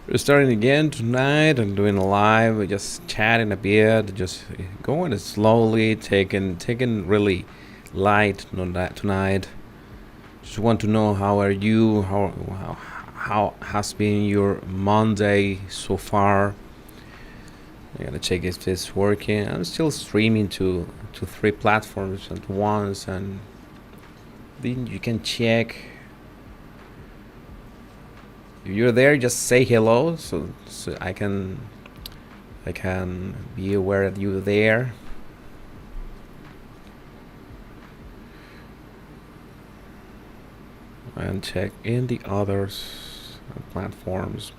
We're starting again tonight and doing a live. We're just chatting a bit, just going it slowly, taking really light tonight. Just want to know how are you? How has been your Monday so far? I gotta check if this is working. I'm still streaming to three platforms at once, and then you can check. If you're there, just say hello, so I can be aware that you're there. And check in the others platforms.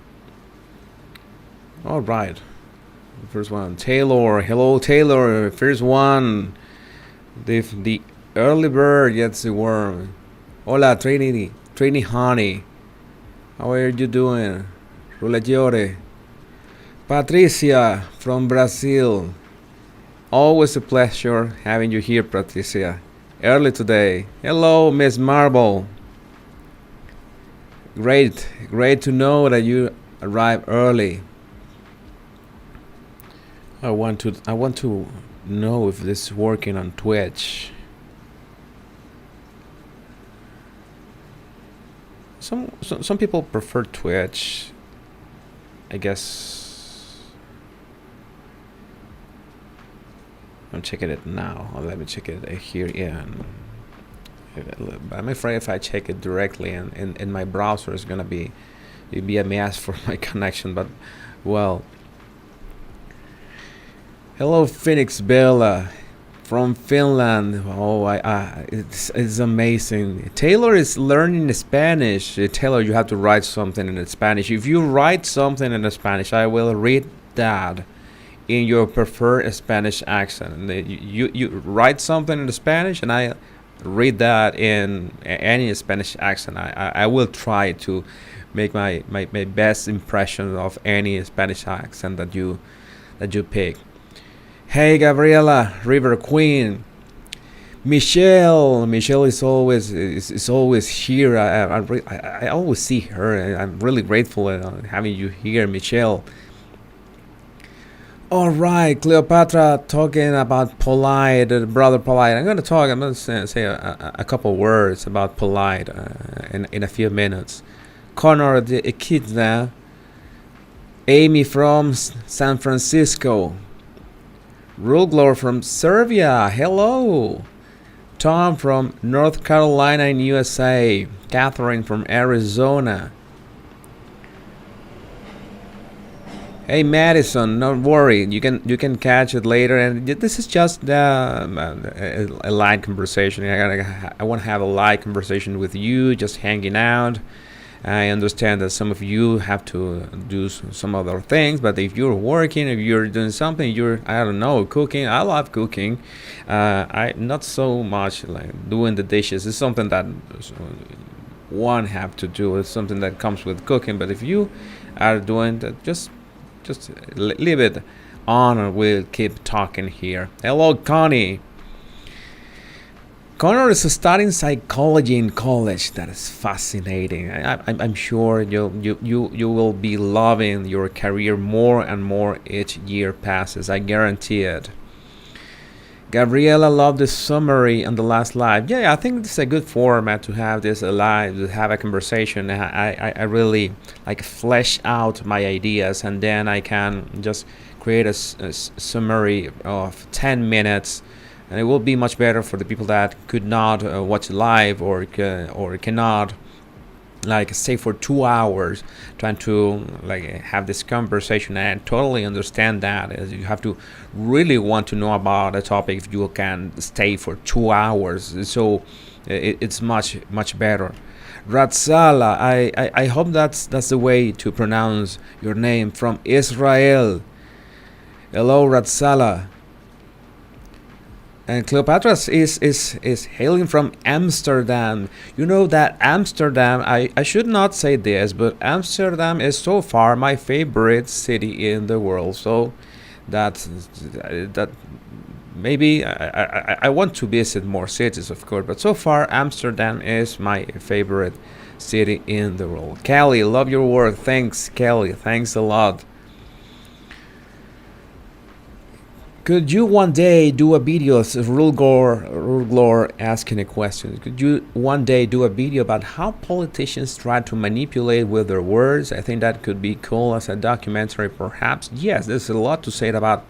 All right, first one, Taylor. Hello, Taylor. First one, the early bird gets the worm. Hola, Trini Honey. How are you doing? Rulegiore. Patricia from Brazil. Always a pleasure having you here, Patricia. Early today. Hello, Miss Marble. Great to know that you arrive early. I want to know if this is working on Twitch. Some people prefer Twitch. I guess I'm checking it now. Let me check it here. Yeah. I'm afraid if I check it directly in my browser, it'd be a mess for my connection. But well, hello, Phoenix Bella from Finland. Oh, it's amazing. Taylor is learning Spanish. Taylor, you have to write something in Spanish. If you write something in Spanish, I will read that in your preferred Spanish accent. And you write something in Spanish, and I read that in any Spanish accent. I will try to make my best impression of any Spanish accent that you pick. Hey, Gabriela, River Queen. Michelle is always here. I always see her, and I'm really grateful having you here, Michelle. All right, Cleopatra talking about Polite, brother Polite. I'm gonna say a couple words about Polite in a few minutes. Connor the Echidna, Amy from San Francisco, Ruglor from Serbia. Hello. Tom from North Carolina in USA. Catherine from Arizona. Hey Madison, don't worry. You can catch it later, and this is just a light conversation. I want to have a light conversation with you, just hanging out. I understand that some of you have to do some other things, but if you're working, if you're doing something, I don't know, cooking. I love cooking. I not so much like doing the dishes. It's something that one have to do. It's something that comes with cooking. But if you are doing that, just leave it on, and we'll keep talking here. Hello, Connie. Connor is studying psychology in college. That is fascinating. I'm sure you will be loving your career more and more each year passes. I guarantee it. Gabriela loved the summary on the last live. Yeah, I think this is a good format to have this live, to have a conversation. I really like flesh out my ideas, and then I can just create a summary of 10 minutes, and it will be much better for the people that could not watch live, or cannot like stay for 2 hours trying to like have this conversation. And I totally understand that, as you have to really want to know about a topic if you can stay for 2 hours. So it's much better. Ratzala, I hope that's the way to pronounce your name, from Israel. Hello, Ratzala. And Cleopatra is hailing from Amsterdam. You know that Amsterdam, I should not say this, but Amsterdam is so far my favorite city in the world. So that maybe I want to visit more cities, of course, but so far Amsterdam is my favorite city in the world. Kelly, love your work. Thanks, Kelly. Thanks a lot. Could you one day do a video? Rulgor asking a question. Could you one day do a video about how politicians try to manipulate with their words? I think that could be cool as a documentary, perhaps. Yes, there's a lot to say about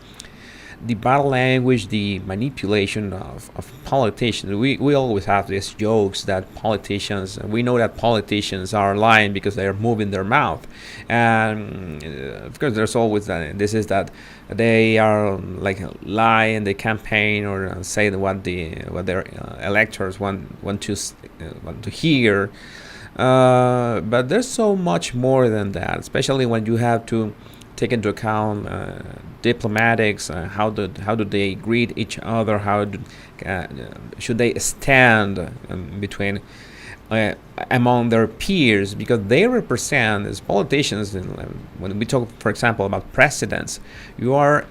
the body language, the manipulation of politicians. We always have these jokes that politicians, we know that politicians are lying because they are moving their mouth. And of course, there's always that. This is that they are like lie in the campaign or say what their electors want to hear. But there's so much more than that, especially when you have to take into account diplomatics. How do they greet each other? Should they stand between among their peers, because they represent, as politicians, when we talk, for example, about presidents, you are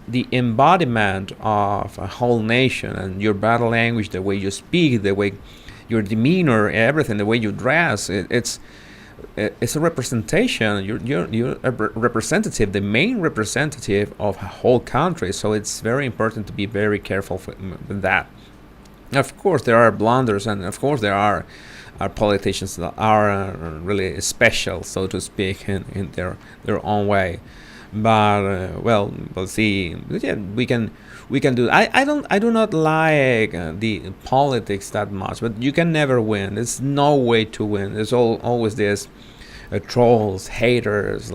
the embodiment of a whole nation, and your body language, the way you speak, the way your demeanor, everything, the way you dress, it's a representation. You're a representative, the main representative of a whole country. So it's very important to be very careful with that. Of course, there are blunders, and of course, there are politicians that are really special, so to speak, in their own way. But well, we'll see. Yeah, we can do. I do not like the politics that much, but you can never win. There's no way to win. There's always this trolls, haters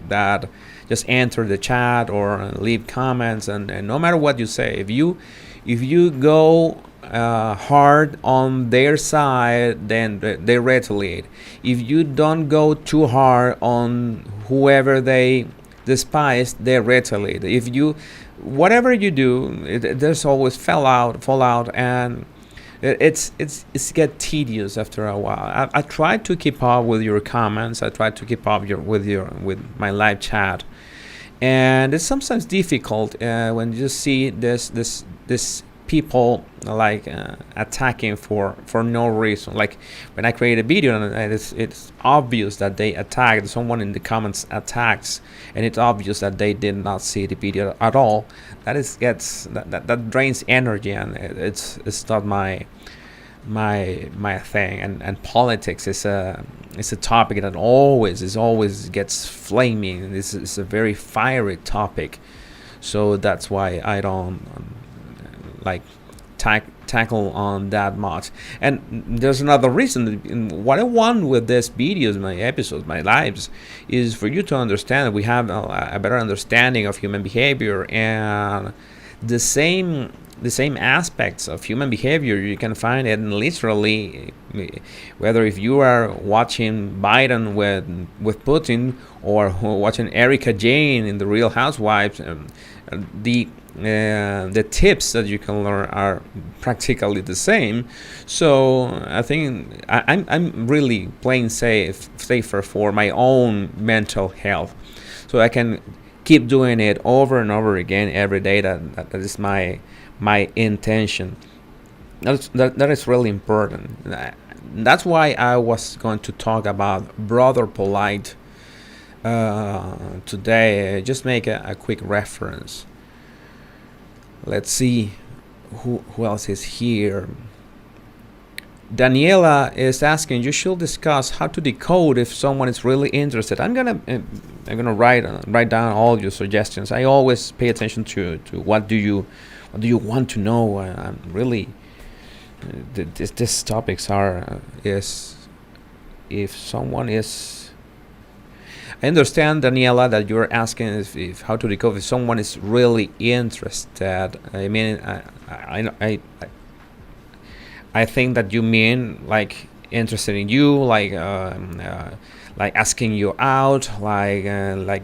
that just enter the chat or leave comments, and no matter what you say, if you go hard on their side, then they retaliate. If you don't go too hard on whoever they despise, they retaliate. If you, whatever you do, there's always fallout, and it's get tedious after a while. I try to keep up with your comments. I try to keep up with my live chat, and it's sometimes difficult when you see this people like attacking for no reason. Like when I create a video and it's obvious that they attacked, someone in the comments attacks, and it's obvious that they did not see the video at all. That drains energy, and it's not my thing. And politics is a topic that always gets flaming. This is a very fiery topic, so that's why I don't like tackle on that much. And there's another reason. What I want with these videos, my episodes, my lives, is for you to understand that we have a better understanding of human behavior, and the same aspects of human behavior you can find it literally, whether if you are watching Biden with Putin, or watching Erika Jane in The Real Housewives. The tips that you can learn are practically the same. So I think I'm really playing safer for my own mental health, so I can keep doing it over and over again every day. That is my intention. That is really important. That's why I was going to talk about Brother Polite today. Just make a quick reference. Let's see who else is here. Daniela is asking, you should discuss how to decode if someone is really interested. I'm gonna write down all your suggestions. I always pay attention to what do you want to know. I'm really these topics is if someone is. I understand, Daniela, that you're asking if how to decode if someone is really interested. I mean, I think that you mean like interested in you, like asking you out, like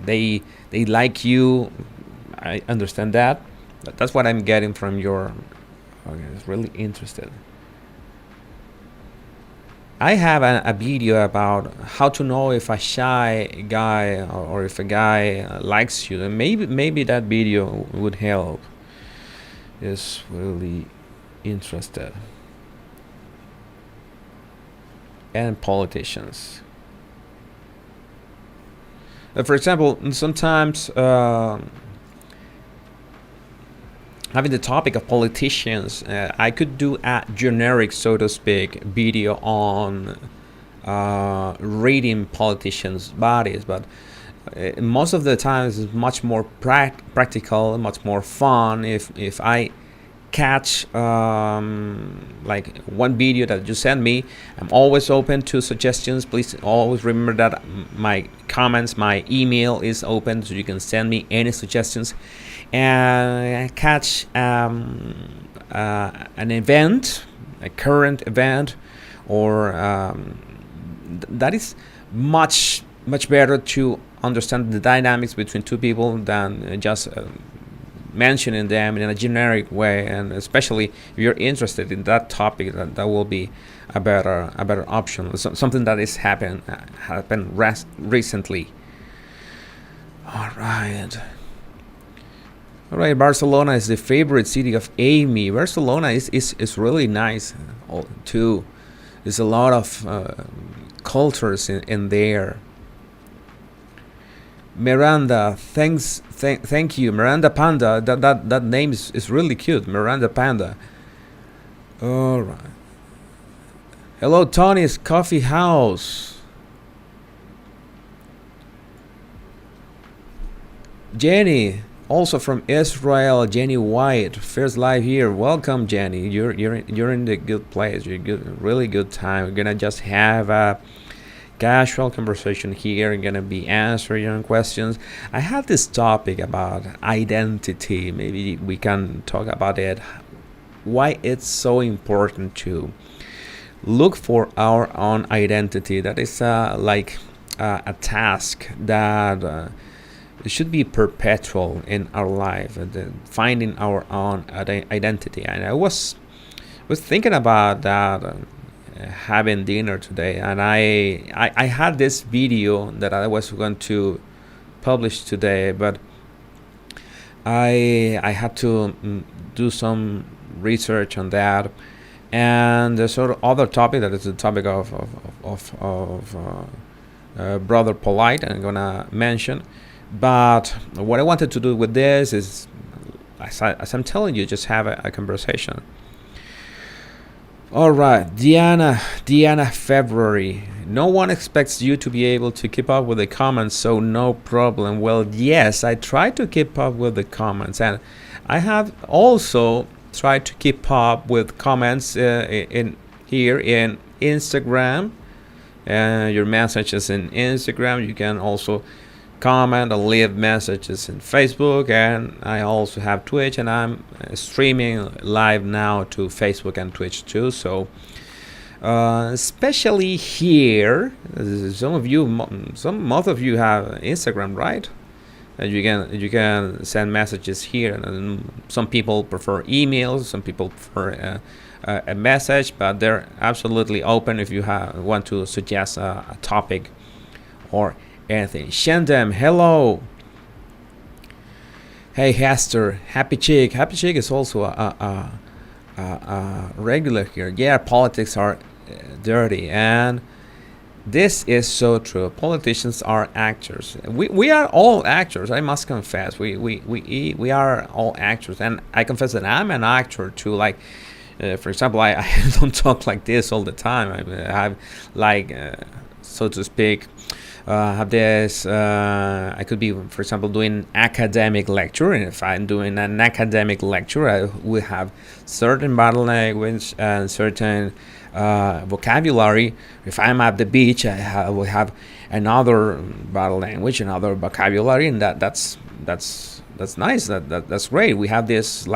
they like you. I understand that. But that's what I'm getting from your. Okay, it's really interested. I have a video about how to know if a shy guy or if a guy likes you, and maybe that video would help. is really interested, and politicians. For example, sometimes having the topic of politicians, I could do a generic, so to speak, video on reading politicians' bodies, but most of the times it's much more practical, much more fun if I catch like one video that you send me. I'm always open to suggestions. Please always remember that my comments, my email is open, so you can send me any suggestions. And catch an event, a current event, or that is much better to understand the dynamics between two people than just mentioning them in a generic way. And especially if you're interested in that topic, that will be a better option. Something that is happened recently. All right. Barcelona is the favorite city of Amy. Barcelona is really nice too. There's a lot of cultures in there. Miranda, thank you, Miranda Panda. That name is really cute, Miranda Panda. All right. Hello, Tony's Coffee House. Jenny, also from Israel, Jenny White, first live here. Welcome, Jenny. You're in the good place. You're good, really good time. We're gonna just have a casual conversation here. I'm gonna be answering your questions. I had this topic about identity. Maybe we can talk about it. Why it's so important to look for our own identity. That is like a task that should be perpetual in our life. Finding our own identity. And I was thinking about that. Having dinner today, and I had this video that I was going to publish today, but I had to do some research on that. And the sort of other topic, that is the topic of Brother Polite, I'm gonna mention. But what I wanted to do with this is, as I'm telling you, just have a conversation. All right, Diana February. No one expects you to be able to keep up with the comments, so no problem. Well, yes, I try to keep up with the comments, and I have also tried to keep up with comments in here in Instagram. Your messages in Instagram. You can also comment and leave messages in Facebook, and I also have Twitch, and I'm streaming live now to Facebook and Twitch too. So especially here, most of you have Instagram, right? And you can send messages here, and some people prefer emails, some people prefer a message, but they're absolutely open if you want to suggest a topic or anything. Shandem, hello. Hey Hester, Happy Chick is also a regular here. Yeah, politics are dirty, and this is so true. Politicians are actors. We are all actors. I must confess, we are all actors, and I confess that I'm an actor too. Like, for example, I don't talk like this all the time. I have like, so to speak. Have this. I could be, for example, doing academic lecture, and if I'm doing an academic lecture, I will have certain body language and certain vocabulary. If I'm at the beach, I will have another body language, another vocabulary, and that's nice. That's great. We have this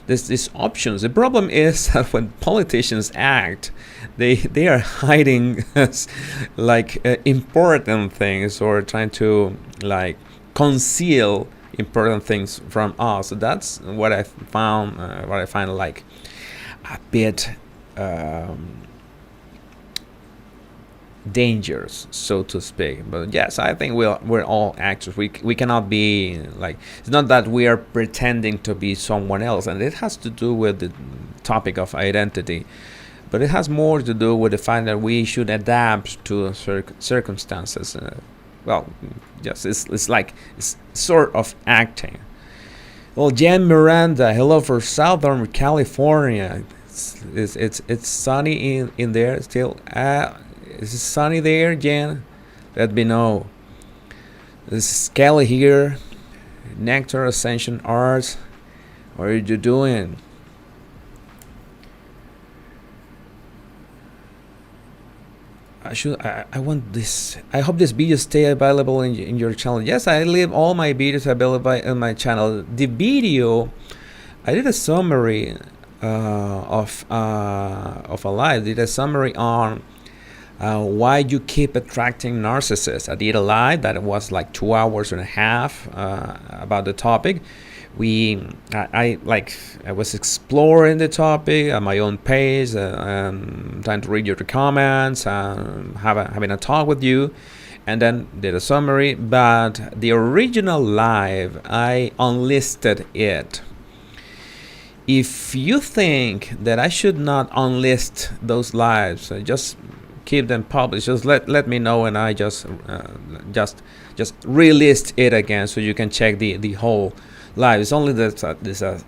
these options. The problem is that when politicians act, they are hiding important things, or trying to conceal important things from us. So that's what I found. What I find a bit dangers, so to speak. But yes, I think we're all actors. We cannot be like, it's not that we are pretending to be someone else, and it has to do with the topic of identity. But it has more to do with the fact that we should adapt to circumstances. Well, yes, it's like it's sort of acting. Well, Jan Miranda, hello for Southern California. It's sunny in there still. Is it sunny there, Jan? Let me know. This is Kelly here, Nectar Ascension Arts. What are you doing? I want this. I hope this video stay available in your channel. Yes, I leave all my videos available in my channel. The video, I did a summary of a live. Did a summary on why you keep attracting narcissists. I did a live that was like 2 hours and a half about the topic. I was exploring the topic at my own pace, and trying to read your comments, having a talk with you, and then did a summary. But the original live, I unlisted it. If you think that I should not unlist those lives, just keep them published. Just let me know, and I just relist it again, so you can check the whole live. It's only that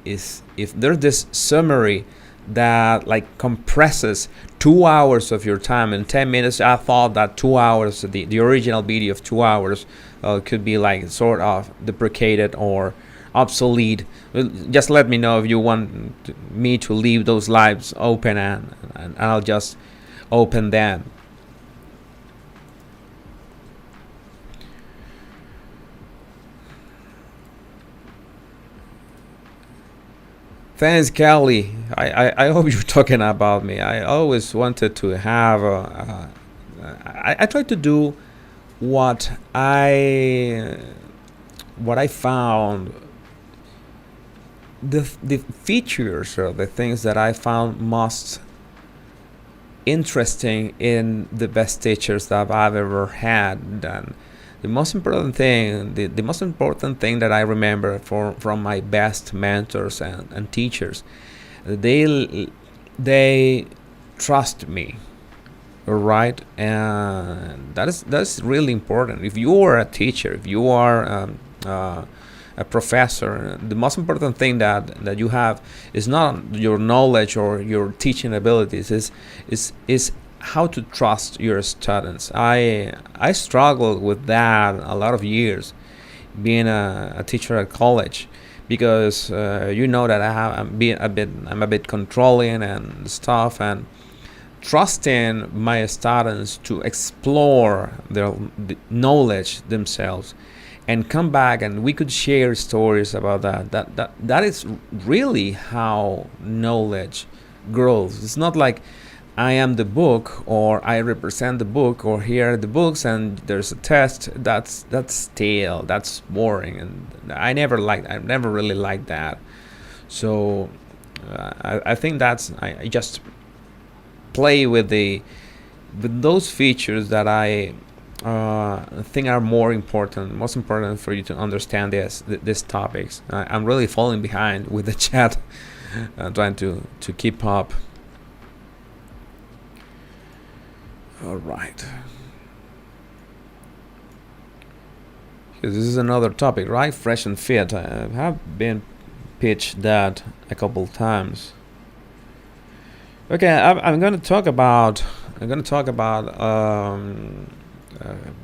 is if there's this summary that like compresses 2 hours of your time in 10 minutes. I thought that 2 hours, the original video of 2 hours, could be like sort of deprecated or obsolete. Just let me know if you want me to leave those lives open, and I'll just open them. Thanks, Kelly. I hope you're talking about me. I always wanted to have I try to do what I found, the features or the things that I found most interesting in the best teachers that I've ever had. And the most important thing, the most important thing that I remember from my best mentors and teachers, they trust me, right? And that's really important. If you are a teacher, if you are a professor, the most important thing that you have is not your knowledge or your teaching abilities, is how to trust your students. I struggled with that a lot of years, being a teacher at college, because you know that I'm a bit controlling and stuff, and trusting my students to explore their knowledge themselves and come back, and we could share stories about that is really how knowledge grows. It's not like I am the book, or I represent the book, or here are the books and there's a test. That's stale, that's boring, and I never really liked that. So I think I just play with those features that I think are most important for you to understand these topics. I'm really falling behind with the chat, trying to keep up. All right. This is another topic, right? Fresh and fit. I have been pitched that a couple times. Okay, I'm going to talk about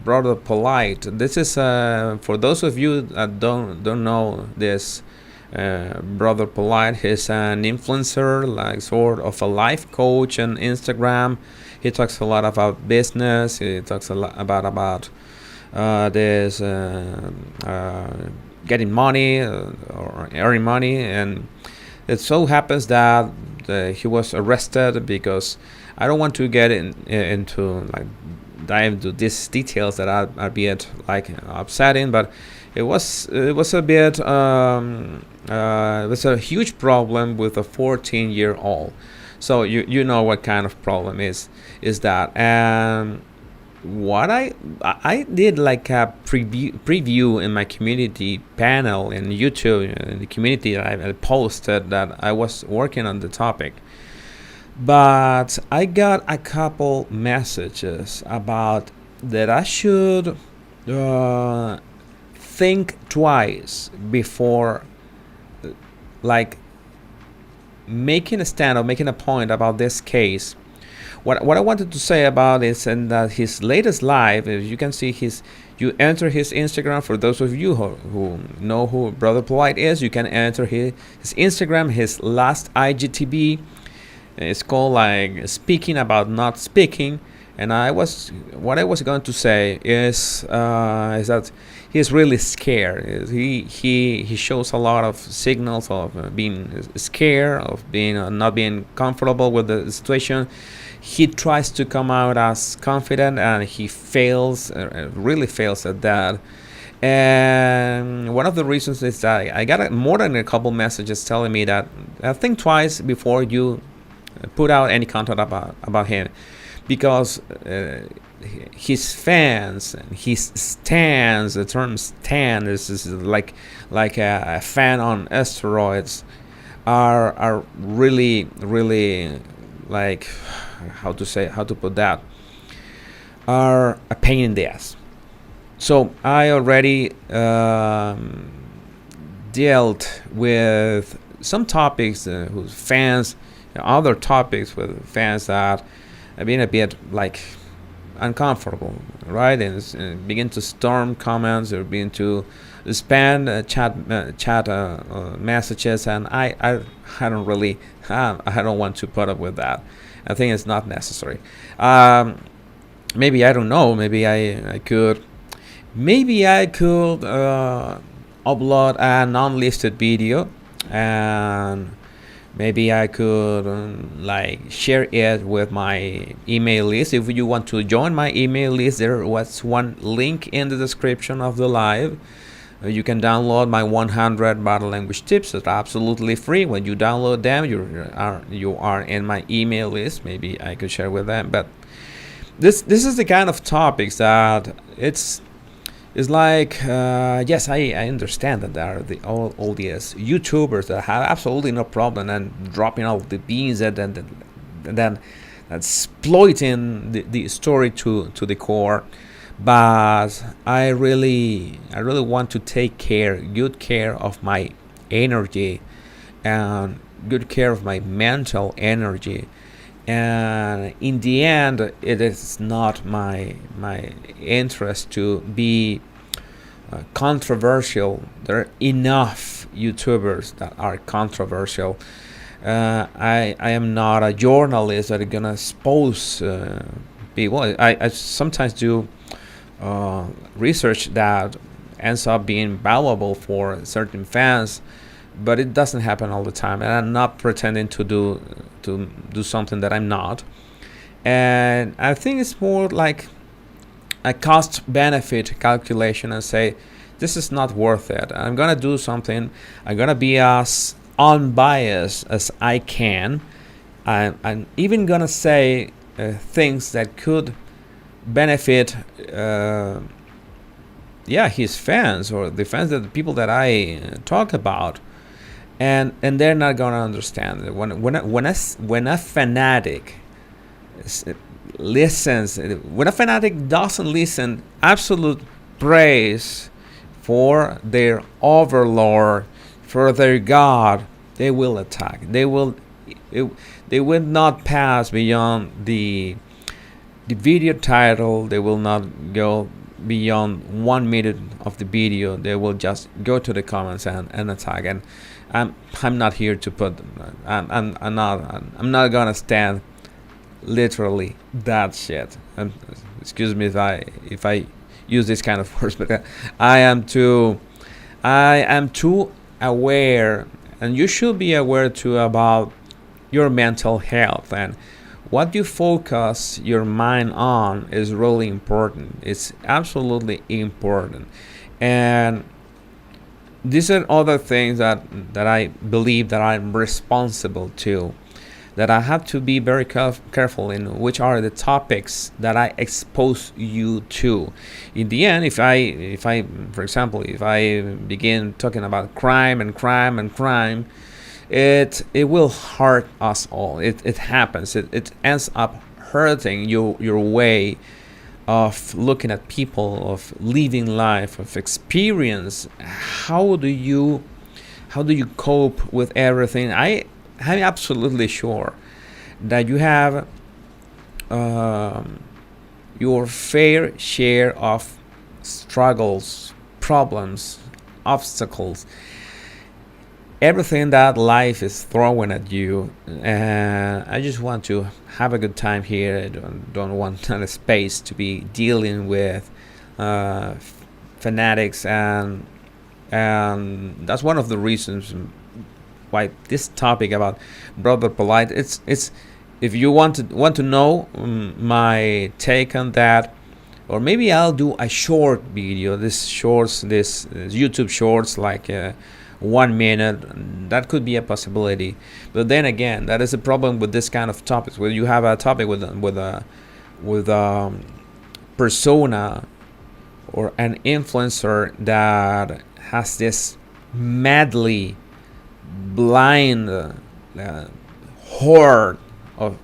Brother Polite. This is for those of you that don't know this. Brother Polite, he's an influencer, like sort of a life coach on Instagram. He talks a lot about business. He talks a lot about this getting money or earning money, and it so happens that he was arrested, because I don't want to get into like dive into these details that are a bit like upsetting, but it was a bit it was a huge problem with a 14-year-old. So you know what kind of problem is that. And what I did like a preview in my community panel in YouTube, in the community that I posted that I was working on the topic. But I got a couple messages about that I should uh, think twice before like making a stand or making a point about this case. What I wanted to say about is and that his latest live, as you can see, you enter his Instagram. For those of you who know who Brother Polite is, you can enter his Instagram, his last IGTV. It's called like speaking about not speaking. And what I was going to say is that he's really scared. He shows a lot of signals of being scared, of being not being comfortable with the situation. He tries to come out as confident, and he fails, really fails at that. And one of the reasons is that I got more than a couple messages telling me that think twice before you put out any content about him, because his fans, his stands, the term stand is like a fan on steroids, are really like how to put that, are a pain in the ass. So I already dealt with some topics whose fans, other topics with fans that have been a bit like uncomfortable, right? And begin to storm comments or begin to spam chat messages, and I don't really I don't want to put up with that. I think it's not necessary. Maybe I don't know. Maybe I could. Maybe I could upload a non-listed video, and maybe I could like share it with my email list. If you want to join my email list, there was one link in the description of the live. You can download my 100 body language tips. It's absolutely free. When you download them, you are in my email list. Maybe I could share with them. But this is the kind of topics that it's like yes, I understand that there are all these YouTubers that have absolutely no problem and dropping all the beans and then exploiting the story to the core. But I really want to take good care of my energy and good care of my mental energy. And in the end, it is not my interest to be controversial. There are enough YouTubers that are controversial. I am not a journalist that is gonna expose people. I sometimes do research that ends up being valuable for certain fans, but it doesn't happen all the time, and I'm not pretending to do something that I'm not. And I think it's more like a cost benefit calculation and say this is not worth it. I'm gonna do something. I'm gonna be as unbiased as I can. I'm even gonna say things that could benefit his fans, or the fans, that the people that I talk about, and they're not gonna understand. When a fanatic listens, when a fanatic doesn't listen absolute praise for their overlord, for their god, they will attack. They will not pass beyond the video title. They will not go beyond 1 minute of the video. They will just go to the comments and attack. And I'm not here to put. I'm not gonna stand literally that shit. And excuse me if I use this kind of words, but I am too aware, and you should be aware too, about your mental health. And what you focus your mind on is really important. It's absolutely important. And these are other things that I believe that I'm responsible to. that I have to be very careful in which are the topics that I expose you to. In the end, if I, for example, if I begin talking about crime and crime and crime, it will hurt us all. It happens. It ends up hurting your way of looking at people, of living life, of experience. How do you cope with everything? I'm absolutely sure that you have your fair share of struggles, problems, obstacles, everything that life is throwing at you. And I just want to have a good time here. I don't want a space to be dealing with uh, fanatics, and that's one of the reasons why this topic about Brother Polite. It's if you want to know my take on that, or maybe I'll do a short video. This YouTube shorts, like 1 minute. That could be a possibility. But then again, that is a problem with this kind of topics, where you have a topic with a persona or an influencer that has this madly blind horde of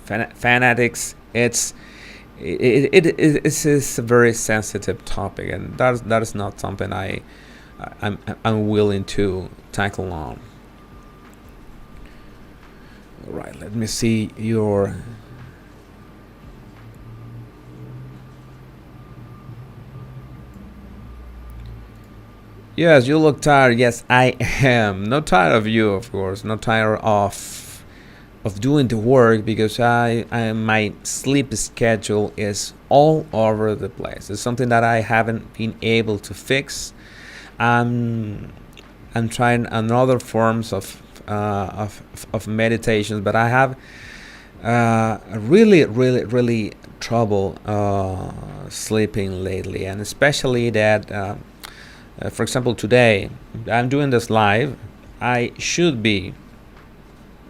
fanatics. It's a very sensitive topic, and that is not something I'm willing to tackle on. All right, let me see your. Yes, you look tired. Yes, I am. Not tired of you, of course. Not tired of doing the work, because I my sleep schedule is all over the place. It's something that I haven't been able to fix. I'm trying another forms of meditations, but I have really trouble sleeping lately, and especially that. For example, today I'm doing this live. I should be,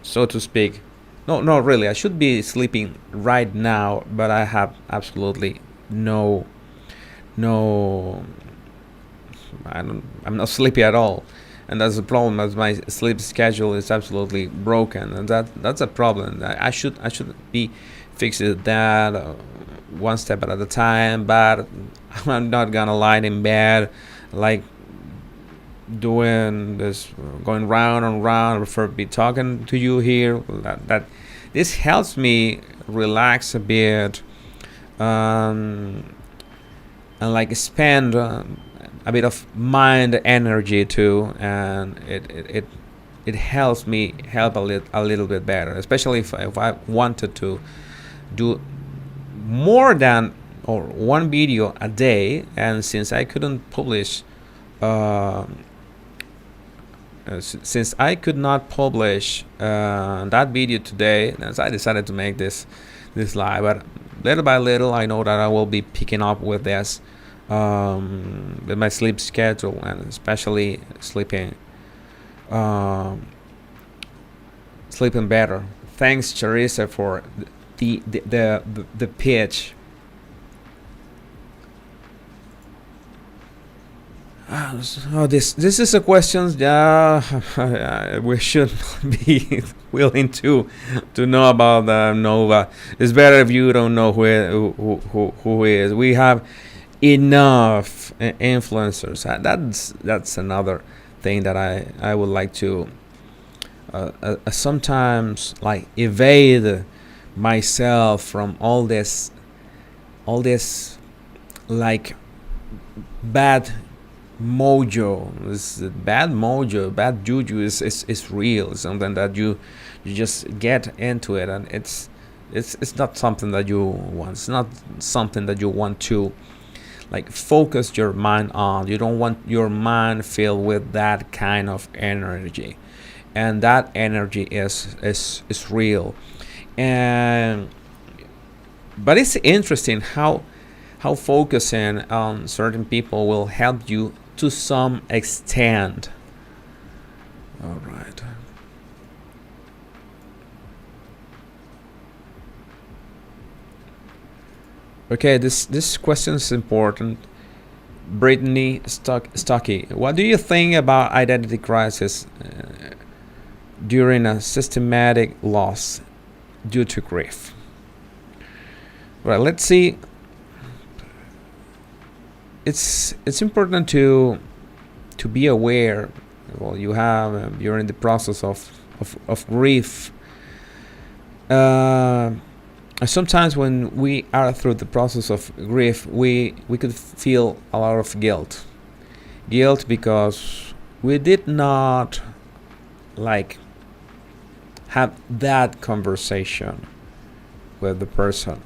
so to speak, no, really, I should be sleeping right now, but I have absolutely no. I'm not sleepy at all, and that's the problem. As my sleep schedule is absolutely broken, and that's a problem. I should be fixing that one step at a time. But I'm not gonna lie in bed like doing this, going round and round. I prefer to be talking to you here. That this helps me relax a bit, and like spend a bit of mind energy too, and it helps me help a little bit better, especially if I wanted to do more than or one video a day. And since I couldn't publish since I could not publish that video today, as I decided to make this live. But little by little, I know that I will be picking up with this, with my sleep schedule, and especially sleeping better. Thanks, Charissa, for the pitch. So this is a question. Yeah, we should be willing to know about Nova. It's better if you don't know who he is. We have enough influencers. That's another thing that I would like to sometimes like evade myself from all this like bad mojo. This bad mojo, bad juju is real. It's something that you just get into it, and it's not something that you want. It's not something that you want to like focus your mind on. You don't want your mind filled with that kind of energy, and that energy is real. And but it's interesting how focusing on certain people will help you to some extent. All right. Okay, this question is important. Brittany Stocky, what do you think about identity crisis during a systematic loss due to grief? Well, let's see. It's important to be aware. Well, you're in the process of grief. Uh, Sometimes when we are through the process of grief, we could feel a lot of guilt because we did not like have that conversation with the person.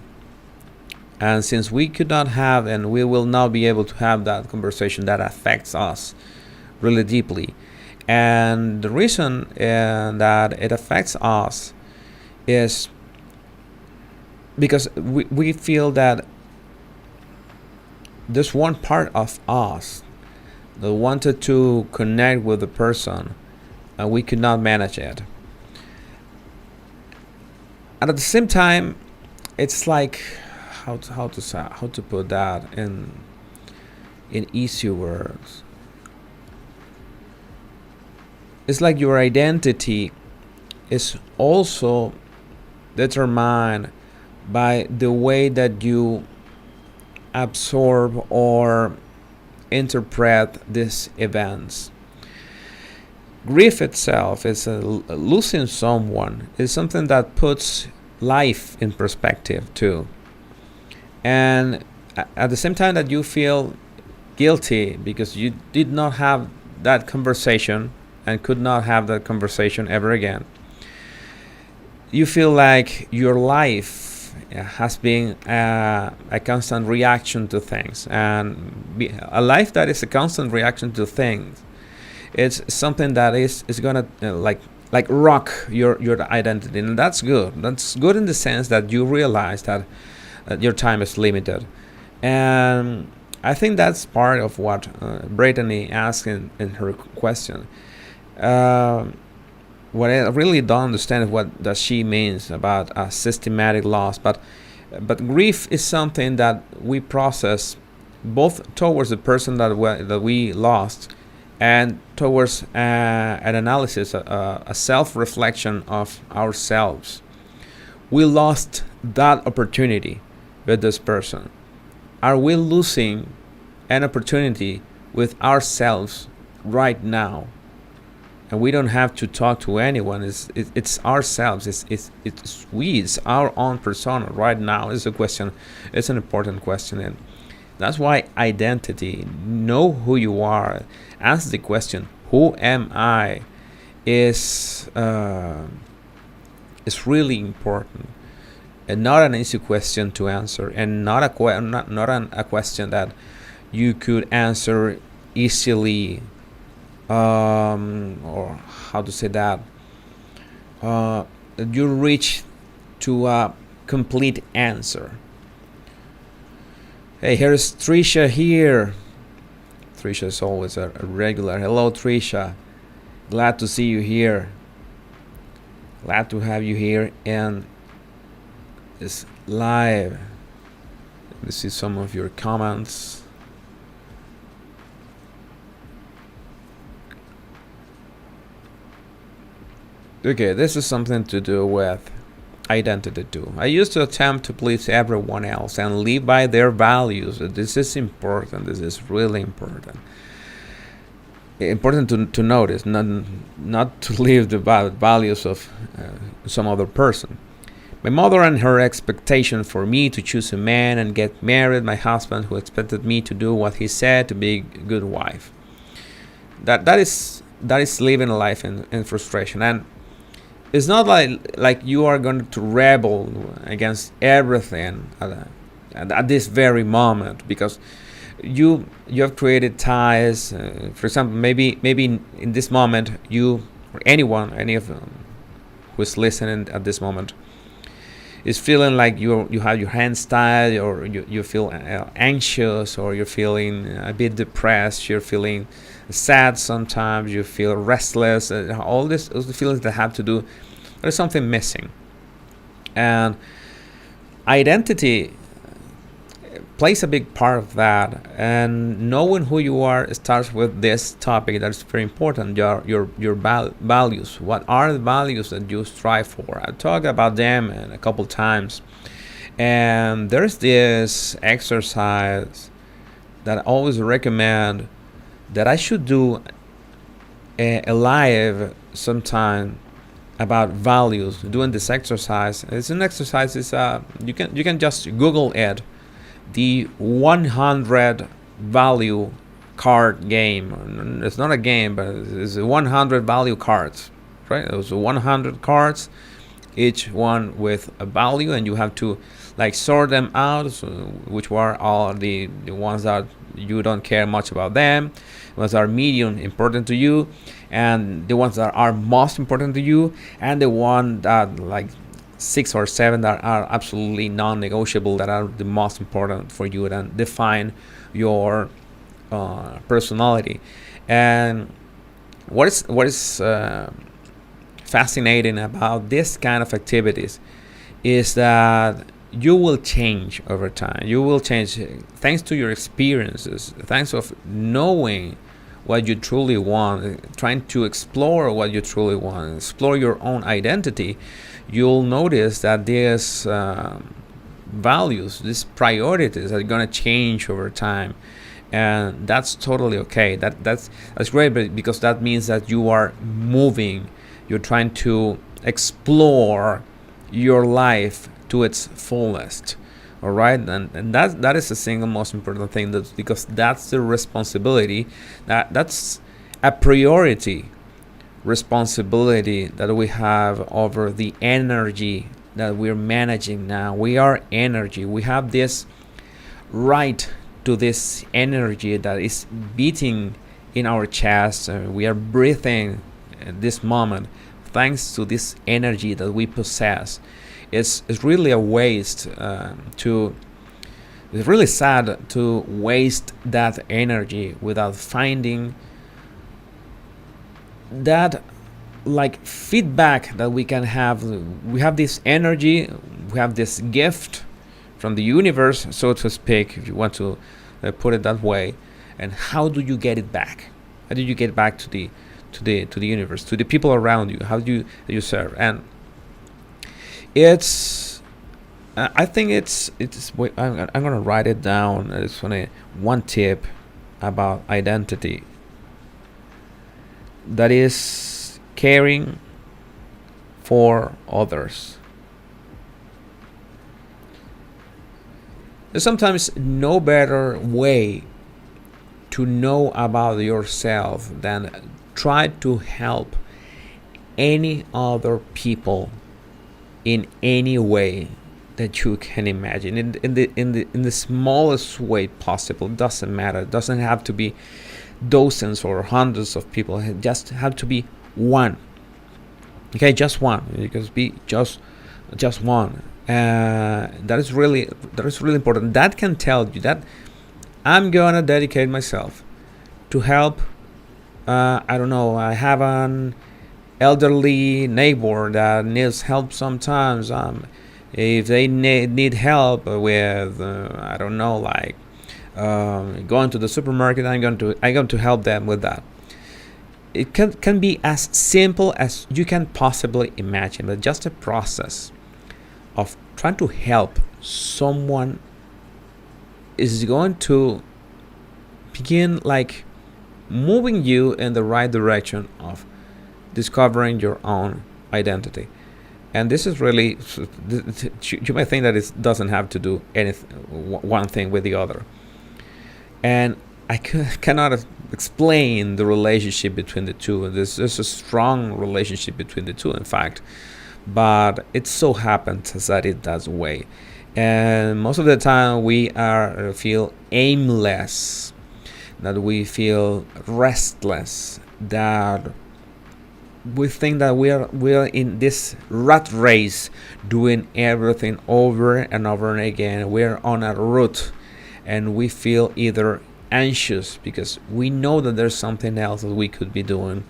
And since we could not have, and we will not be able to have that conversation, that affects us really deeply. And the reason that it affects us is because we feel that there's one part of us that wanted to connect with the person, and we could not manage it. And at the same time, it's like how to put that in easy words. It's like your identity is also determined by the way that you absorb or interpret these events. Grief itself is losing someone is something that puts life in perspective too. And at the same time that you feel guilty because you did not have that conversation and could not have that conversation ever again, you feel like your life has been a constant reaction to things, and a life that is a constant reaction to things, it's something that is gonna like rock your identity. And that's good in the sense that you realize that your time is limited. And I think that's part of what Brittany asked in her question. What I really don't understand is what does she means about a systematic loss, but grief is something that we process both towards the person that we lost, and towards an analysis, a self-reflection of ourselves. We lost that opportunity with this person. Are we losing an opportunity with ourselves right now? And we don't have to talk to anyone. It's ourselves. It's our own persona right now. It's a question. It's an important question, and that's why identity, know who you are, ask the question, who am I, is really important, and not an easy question to answer, and not a question that you could answer easily, or how to say that, you reach to a complete answer. Hey, here's Trisha here. Trisha is always a regular. Hello, Trisha. Glad to see you here. Glad to have you here and it's live. Let me see some of your comments. Okay, this is something to do with identity too. I used to attempt to please everyone else and live by their values. This is important. This is really important. Important to notice, not to live the values of some other person. My mother and her expectation for me to choose a man and get married. My husband who expected me to do what he said to be a good wife. That is living a life in frustration. And it's not like you are going to rebel against everything at this very moment, because you have created ties. For example, maybe in this moment, you or any of them who is listening at this moment is feeling like you have your hands tied, or you feel anxious, or you're feeling a bit depressed, you're feeling sad sometimes, you feel restless, all the feelings that have to do, there's something missing. And identity plays a big part of that. And knowing who you are starts with this topic that's very important: your values. What are the values that you strive for? I talked about them a couple times, and there's this exercise that I always recommend that I should do a live sometime about values. Doing this exercise, it's an exercise. Is you can just Google it, the 100 value card game. It's not a game, but it's 100 value cards, right? Those 100 cards, each one with a value, and you have to like sort them out. So which were all the ones that you don't care much about them, ones that are medium important to you, and the ones that are most important to you, and the one that like 6 or 7 that are absolutely non-negotiable, that are the most important for you and define your personality. And what is fascinating about this kind of activities is that you will change over time. You will change thanks to your experiences, thanks of knowing what you truly want, trying to explore what you truly want, explore your own identity. You'll notice that these values, these priorities are going to change over time, and that's totally okay. That's great, because that means that you are moving. You're trying to explore your life to its fullest. All right, and that is the single most important thing, because that's the responsibility, that's a priority responsibility that we have over the energy that we're managing now. We are energy. We have this right to this energy that is beating in our chest. We are breathing at this moment thanks to this energy that we possess. It's really a waste it's really sad to waste that energy without finding that like feedback that we can have. We have this energy, we have this gift from the universe, so to speak, if you want to put it that way. And how do you get it back? How do you get back to the universe, to the people around you? How do you serve? And it's I think it's I'm gonna write it down. It's one tip about identity, that is caring for others. There's sometimes no better way to know about yourself than try to help any other people in any way that you can imagine, in the smallest way possible. It doesn't matter. It doesn't have to be dozens or hundreds of people. It just have to be one. Okay, just one. It can be just one. That is really important. That can tell you that I'm gonna dedicate myself to help. I don't know. I have an elderly neighbor that needs help sometimes. If they need help with, I don't know, like going to the supermarket, I'm going to help them with that. It can be as simple as you can possibly imagine, but just a process of trying to help someone is going to begin like moving you in the right direction of discovering your own identity. And this is really, you might think that it doesn't have to do anything, one thing with the other. And I cannot explain the relationship between the two. There's a strong relationship between the two, in fact. But it so happens that it does way. And most of the time we feel aimless, that we feel restless, that we think that we are in this rat race, doing everything over and over again. We're on a route, and we feel either anxious because we know that there's something else that we could be doing,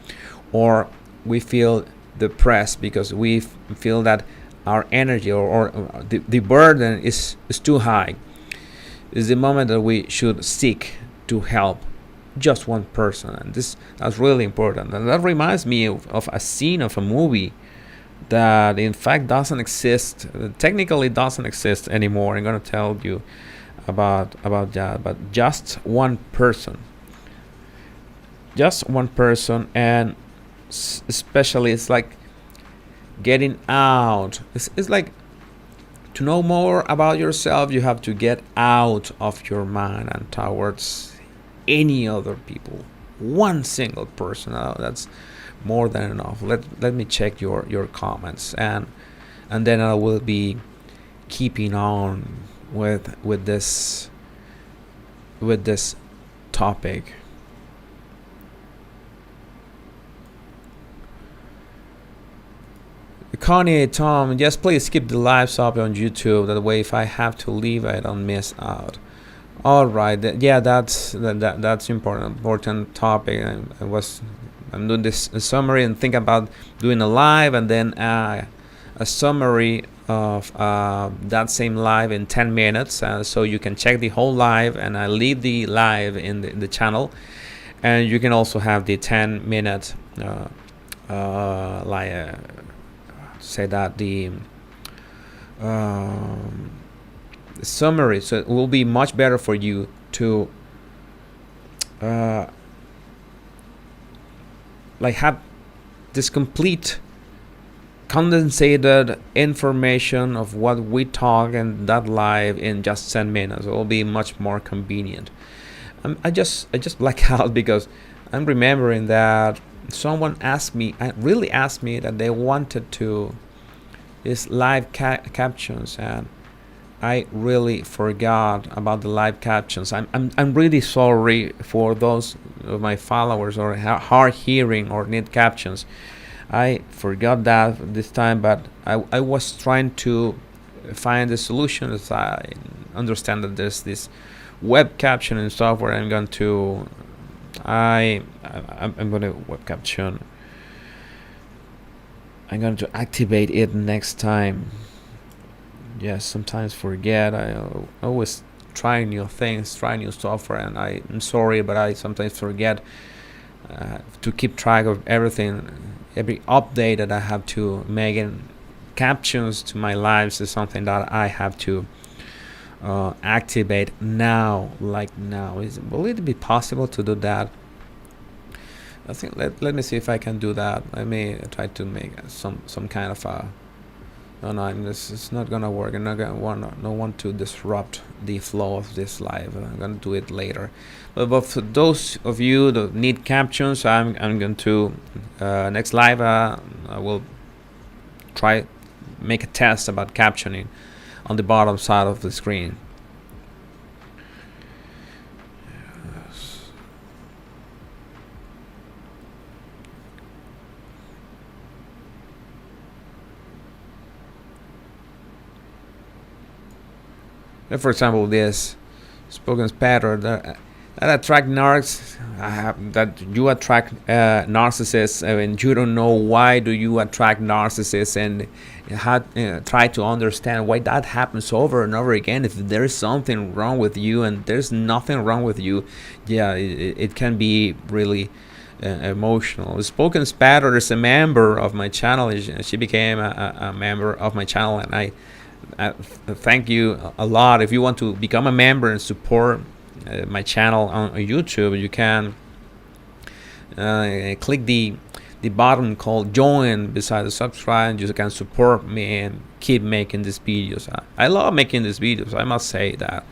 or we feel depressed because we feel that our energy or the burden is too high. is the moment that we should seek to help just one person, and that's really important. And that reminds me of a scene of a movie that in fact doesn't exist, technically doesn't exist anymore. I'm going to tell you about that. But just one person, and especially it's like getting out. It's like, to know more about yourself, you have to get out of your mind and towards any other people. One single person, that's more than enough. Let me check your comments, and then I will be keeping on with this topic. Connie, Tom, just please keep the lives up on YouTube. That way, if I have to leave, I don't miss out. All right, yeah, that's important topic. I'm doing this summary and think about doing a live, and then a summary of that same live in 10 minutes, so you can check the whole live, and I leave the live in the channel, and you can also have the 10-minute say that the summary, so it will be much better for you to have this complete condensated information of what we talk and that live in just 10 minutes. It will be much more convenient. I just black out because I'm remembering that someone really asked me that they wanted to this live captions, and I really forgot about the live captions. I'm really sorry for those of my followers or hard hearing or need captions. I forgot that this time, but I was trying to find the solution. As I understand that there's this web captioning software. I'm going to web caption. I'm going to activate it next time. Yes, sometimes forget. I always try new things, try new software, and I'm sorry, but I sometimes forget to keep track of everything. Every update that I have to make, and captions to my lives is something that I have to activate now. Will it be possible to do that? I think let me see if I can do that. I may try to make some kind of a. No, this is not gonna work. I'm not gonna want to disrupt the flow of this live. I'm gonna do it later. But for those of you that need captions, I'm going to next live. I will try make a test about captioning on the bottom side of the screen. For example, this spoken pattern that attract narcs, that you attract narcissists, and you don't know why do you attract narcissists, and try to understand why that happens over and over again. If there is something wrong with you, and there's nothing wrong with you, yeah, it can be really emotional. Spoken Spatter is a member of my channel. She became a member of my channel, and I thank you a lot. If you want to become a member and support my channel on YouTube, you can click the button called join beside the subscribe, and you can support me and keep making these videos. I love making these videos, I must say that.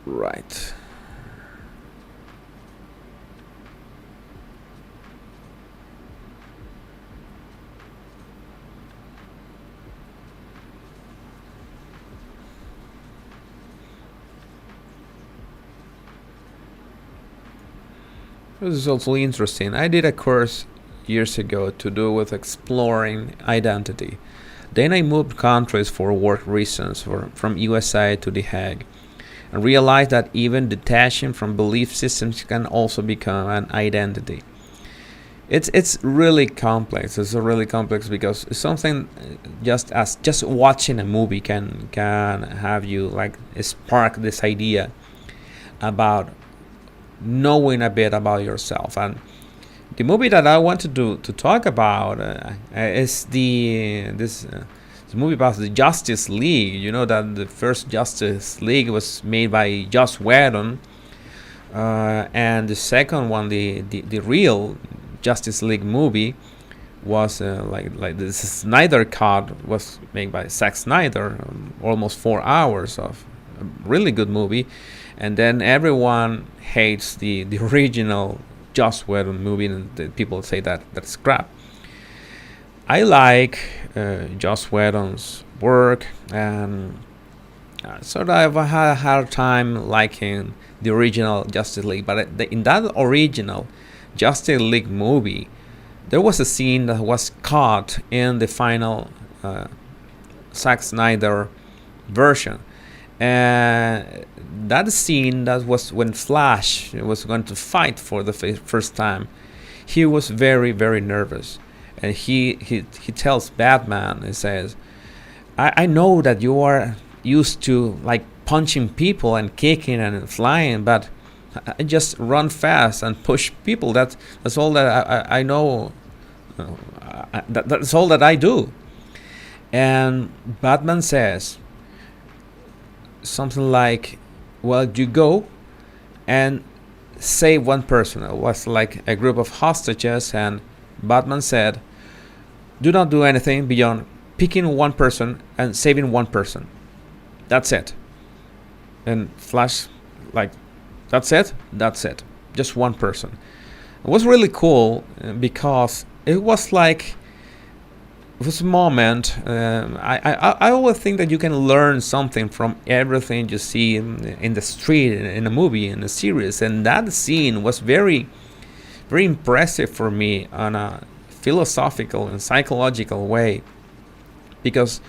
Right. This is also interesting. I did a course years ago to do with exploring identity. Then I moved countries for work reasons, from USA to The Hague, and realized that even detaching from belief systems can also become an identity. It's really complex. It's really complex because it's something just watching a movie can have you like spark this idea about knowing a bit about yourself. And the movie that I wanted to talk about is this movie about the Justice League. You know that the first Justice League was made by Joss Whedon, and the second one, the real Justice League movie, was like the Snyder Cut was made by Zack Snyder, almost 4 hours of a really good movie, and then everyone hates the original Joss Whedon movie, and the people say that that's crap. I like Joss Whedon's work, and sort of I had a hard time liking the original Justice League. But in that original Justice League movie, there was a scene that was cut in the final Zack Snyder version. And that scene, that was when Flash was going to fight for the first time. He was very, very nervous. And he tells Batman, he says, I know that you are used to like punching people and kicking and flying, but I just run fast and push people. That's all that I know. That's all that I do. And Batman says something like, well, you go and save one person. It was like a group of hostages, and Batman said, do not do anything beyond picking one person and saving one person. That's it. And Flash, like, that's it? That's it. Just one person. It was really cool because it was like, it was a moment. I always think that you can learn something from everything you see in the street, in a movie, in a series. And that scene was very, very impressive for me on a philosophical and psychological way, because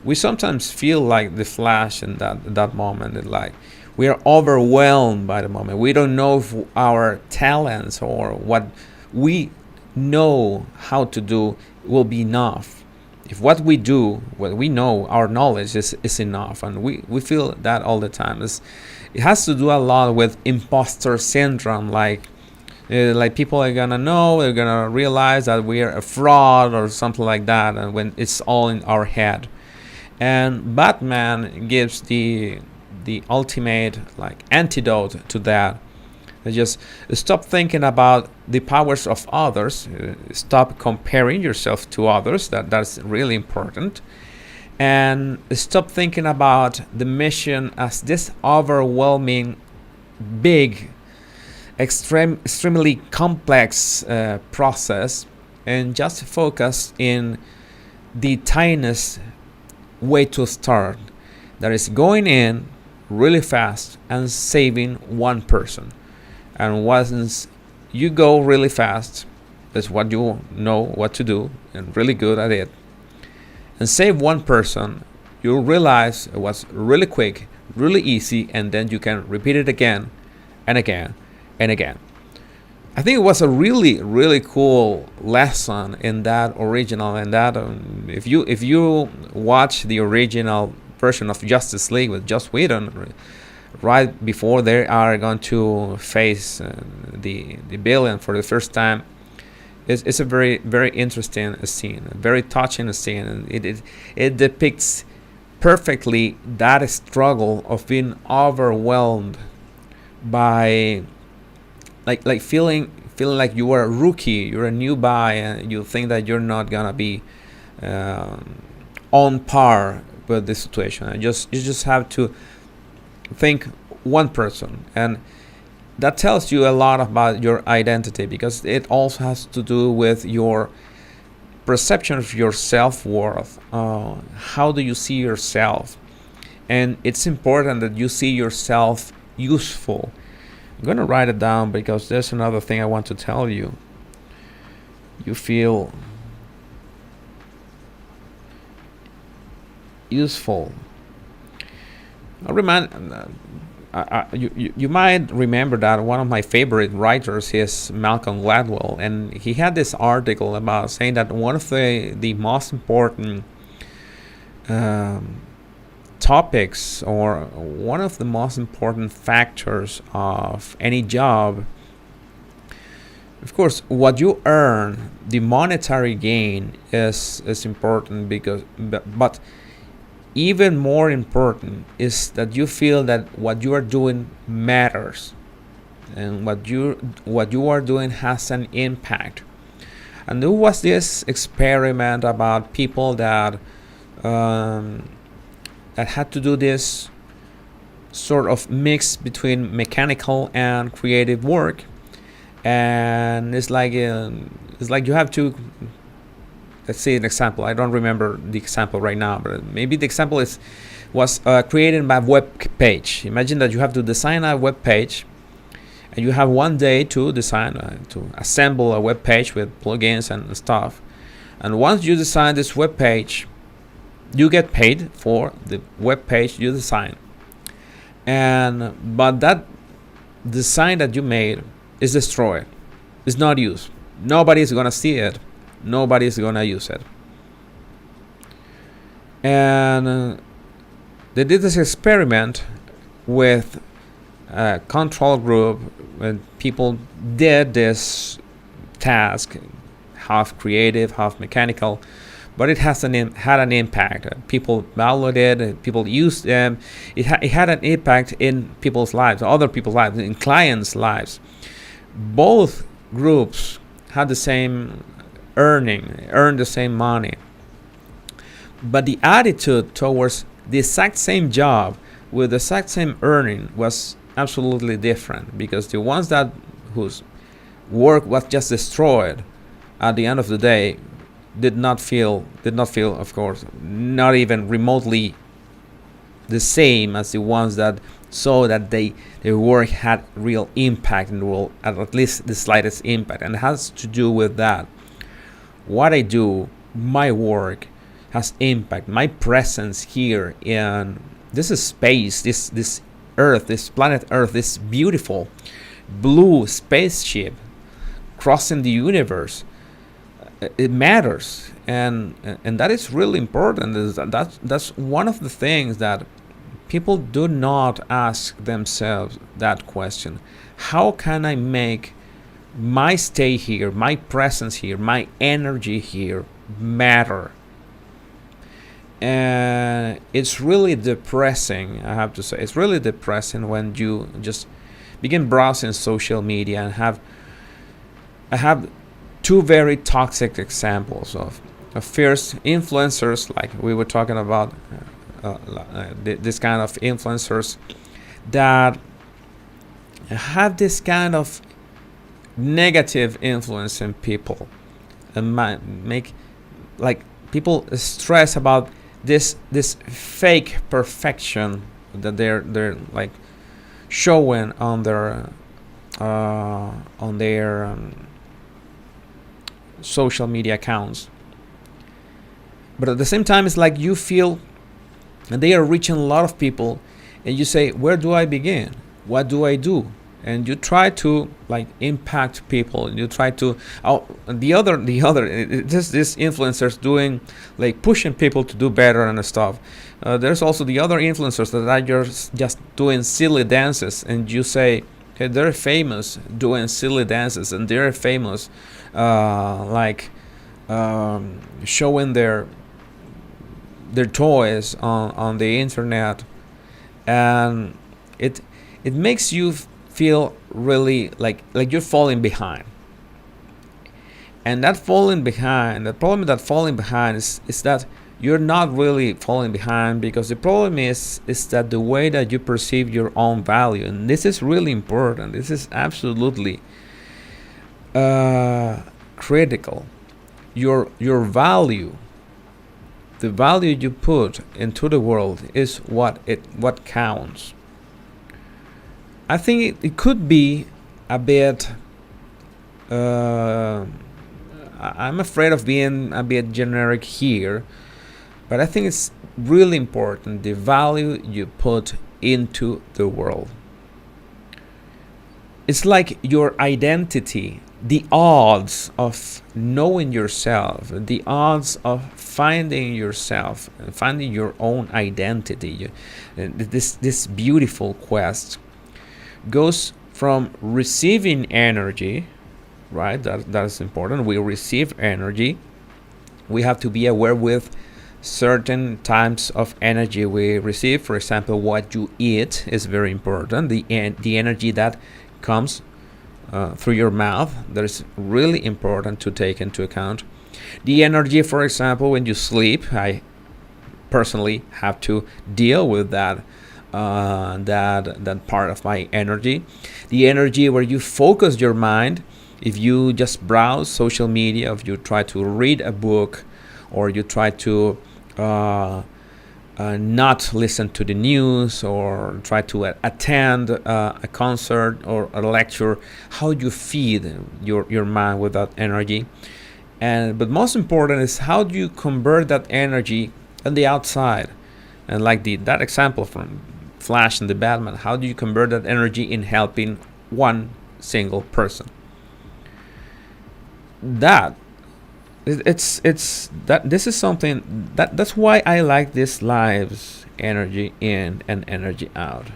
we sometimes feel like the Flash in that moment, and like we are overwhelmed by the moment. We don't know if our talents or what we know how to do will be enough. If what we do, what we know, our knowledge is enough, and we feel that all the time. It has to do a lot with imposter syndrome, like people are gonna know, they're gonna realize that we are a fraud or something like that, and when it's all in our head. And Batman gives the ultimate like antidote to that. Just stop thinking about the powers of others, stop comparing yourself to others, that's really important, and stop thinking about the mission as this overwhelming, big, extremely complex process, and just focus in the tiniest way to start, that is going in really fast and saving one person. And once you go really fast, that's what you know what to do and really good at it, and save one person, you'll realize it was really quick, really easy, and then you can repeat it again and again and again. I think it was a really, really cool lesson in that original. And that if you watch the original version of Justice League with Joss Whedon, right before they are going to face the villain for the first time, it's a very, very interesting scene, a very touching scene, and it depicts perfectly that struggle of being overwhelmed by like feeling like you are a rookie, you're a newbie, and you think that you're not gonna be on par with the situation. And you just have to think one person, and that tells you a lot about your identity, because it also has to do with your perception of your self-worth. How do you see yourself? And it's important that you see yourself useful. I'm going to write it down because there's another thing I want to tell you. You feel useful. you might remember that one of my favorite writers is Malcolm Gladwell, and he had this article about saying that one of the most important um, topics, or one of the most important factors of any job, of course, what you earn, the monetary gain is important, because but even more important is that you feel that what you are doing matters, and what you are doing has an impact. And there was this experiment about people um, that had to do this sort of mix between mechanical and creative work. And it's like you have to, let's say an example. I don't remember the example right now, but maybe the example was creating a web page. Imagine that you have to design a web page, and you have one day to design, to assemble a web page with plugins and stuff. And once you design this web page, you get paid for the web page you design. But that design that you made is destroyed. It's not used. Nobody's gonna see it. Nobody's gonna use it. And they did this experiment with a control group, when people did this task, half creative, half mechanical, but it had an impact. People downloaded it, people used them. It had an impact in people's lives, other people's lives, in clients' lives. Both groups had the same earned the same money, but the attitude towards the exact same job with the exact same earning was absolutely different, because the ones whose work was just destroyed at the end of the day did not feel, of course, not even remotely the same as the ones that saw that their work had real impact in the world, at least the slightest impact. And it has to do with that. What I do, my work, has impact. My presence here in this space, this Earth, this planet Earth, this beautiful blue spaceship crossing the universe, it matters, and that is really important. That's one of the things that people do not ask themselves, that question: how can I make my stay here, my presence here, my energy here matter? And it's really depressing, I have to say. It's really depressing when you just begin browsing social media and I have two very toxic examples of first, influencers, like we were talking about, this kind of influencers that have this kind of negative influence in people, and make like people stress about this fake perfection that they're like showing on their social media accounts. But at the same time, it's like you feel, and they are reaching a lot of people, and you say, where do I begin? What do I do? And you try to like impact people, and you try to this influencers doing, like, pushing people to do better and stuff. There's also the other influencers that are just doing silly dances, and you say, okay, they're famous doing silly dances, and they're famous showing their toys on the internet, and it makes you feel really like you're falling behind. And that falling behind, the problem with that falling behind is that you're not really falling behind, because the problem is that the way that you perceive your own value, and this is really important, this is absolutely critical. Your value, the value you put into the world, is what counts. I think it could be a bit I'm afraid of being a bit generic here, but I think it's really important, the value you put into the world. it's like your identity, the odds of knowing yourself, the odds of finding yourself, finding your own identity. This beautiful quest goes from receiving energy, right? That is important. We receive energy. We have to be aware with certain types of energy we receive. For example, what you eat is very important. The energy that comes through your mouth, that is really important to take into account. The energy, for example, when you sleep, I personally have to deal with that part of my energy. The energy where you focus your mind. If you just browse social media, if you try to read a book, or you try to not listen to the news, or try to attend a concert or a lecture, how you feed your mind with that energy. But most important is how do you convert that energy on the outside. And like that example from Flash and the Batman, how do you convert that energy in helping one single person? It's that this is something that's why I like this lives, energy in and energy out.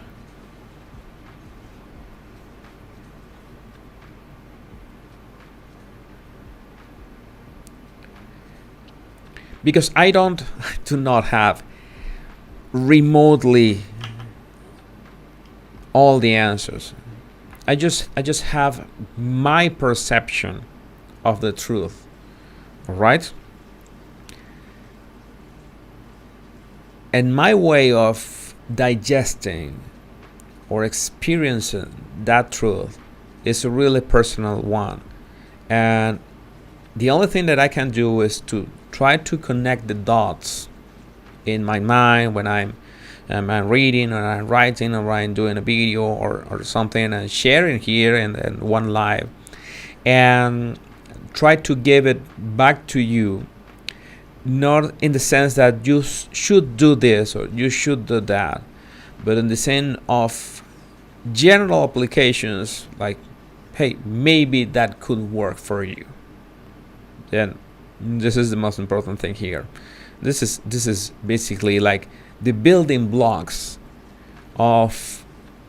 Because I do not have remotely all the answers. I just have my perception of the truth. All right? And my way of digesting or experiencing that truth is a really personal one. And the only thing that I can do is to try to connect the dots in my mind when I'm reading, or I'm writing, or I'm doing a video or something, and sharing here and one live, and try to give it back to you, not in the sense that you should do this or you should do that, but in the sense of general applications, like, hey, maybe that could work for you. Then this is the most important thing here. This is basically like the building blocks of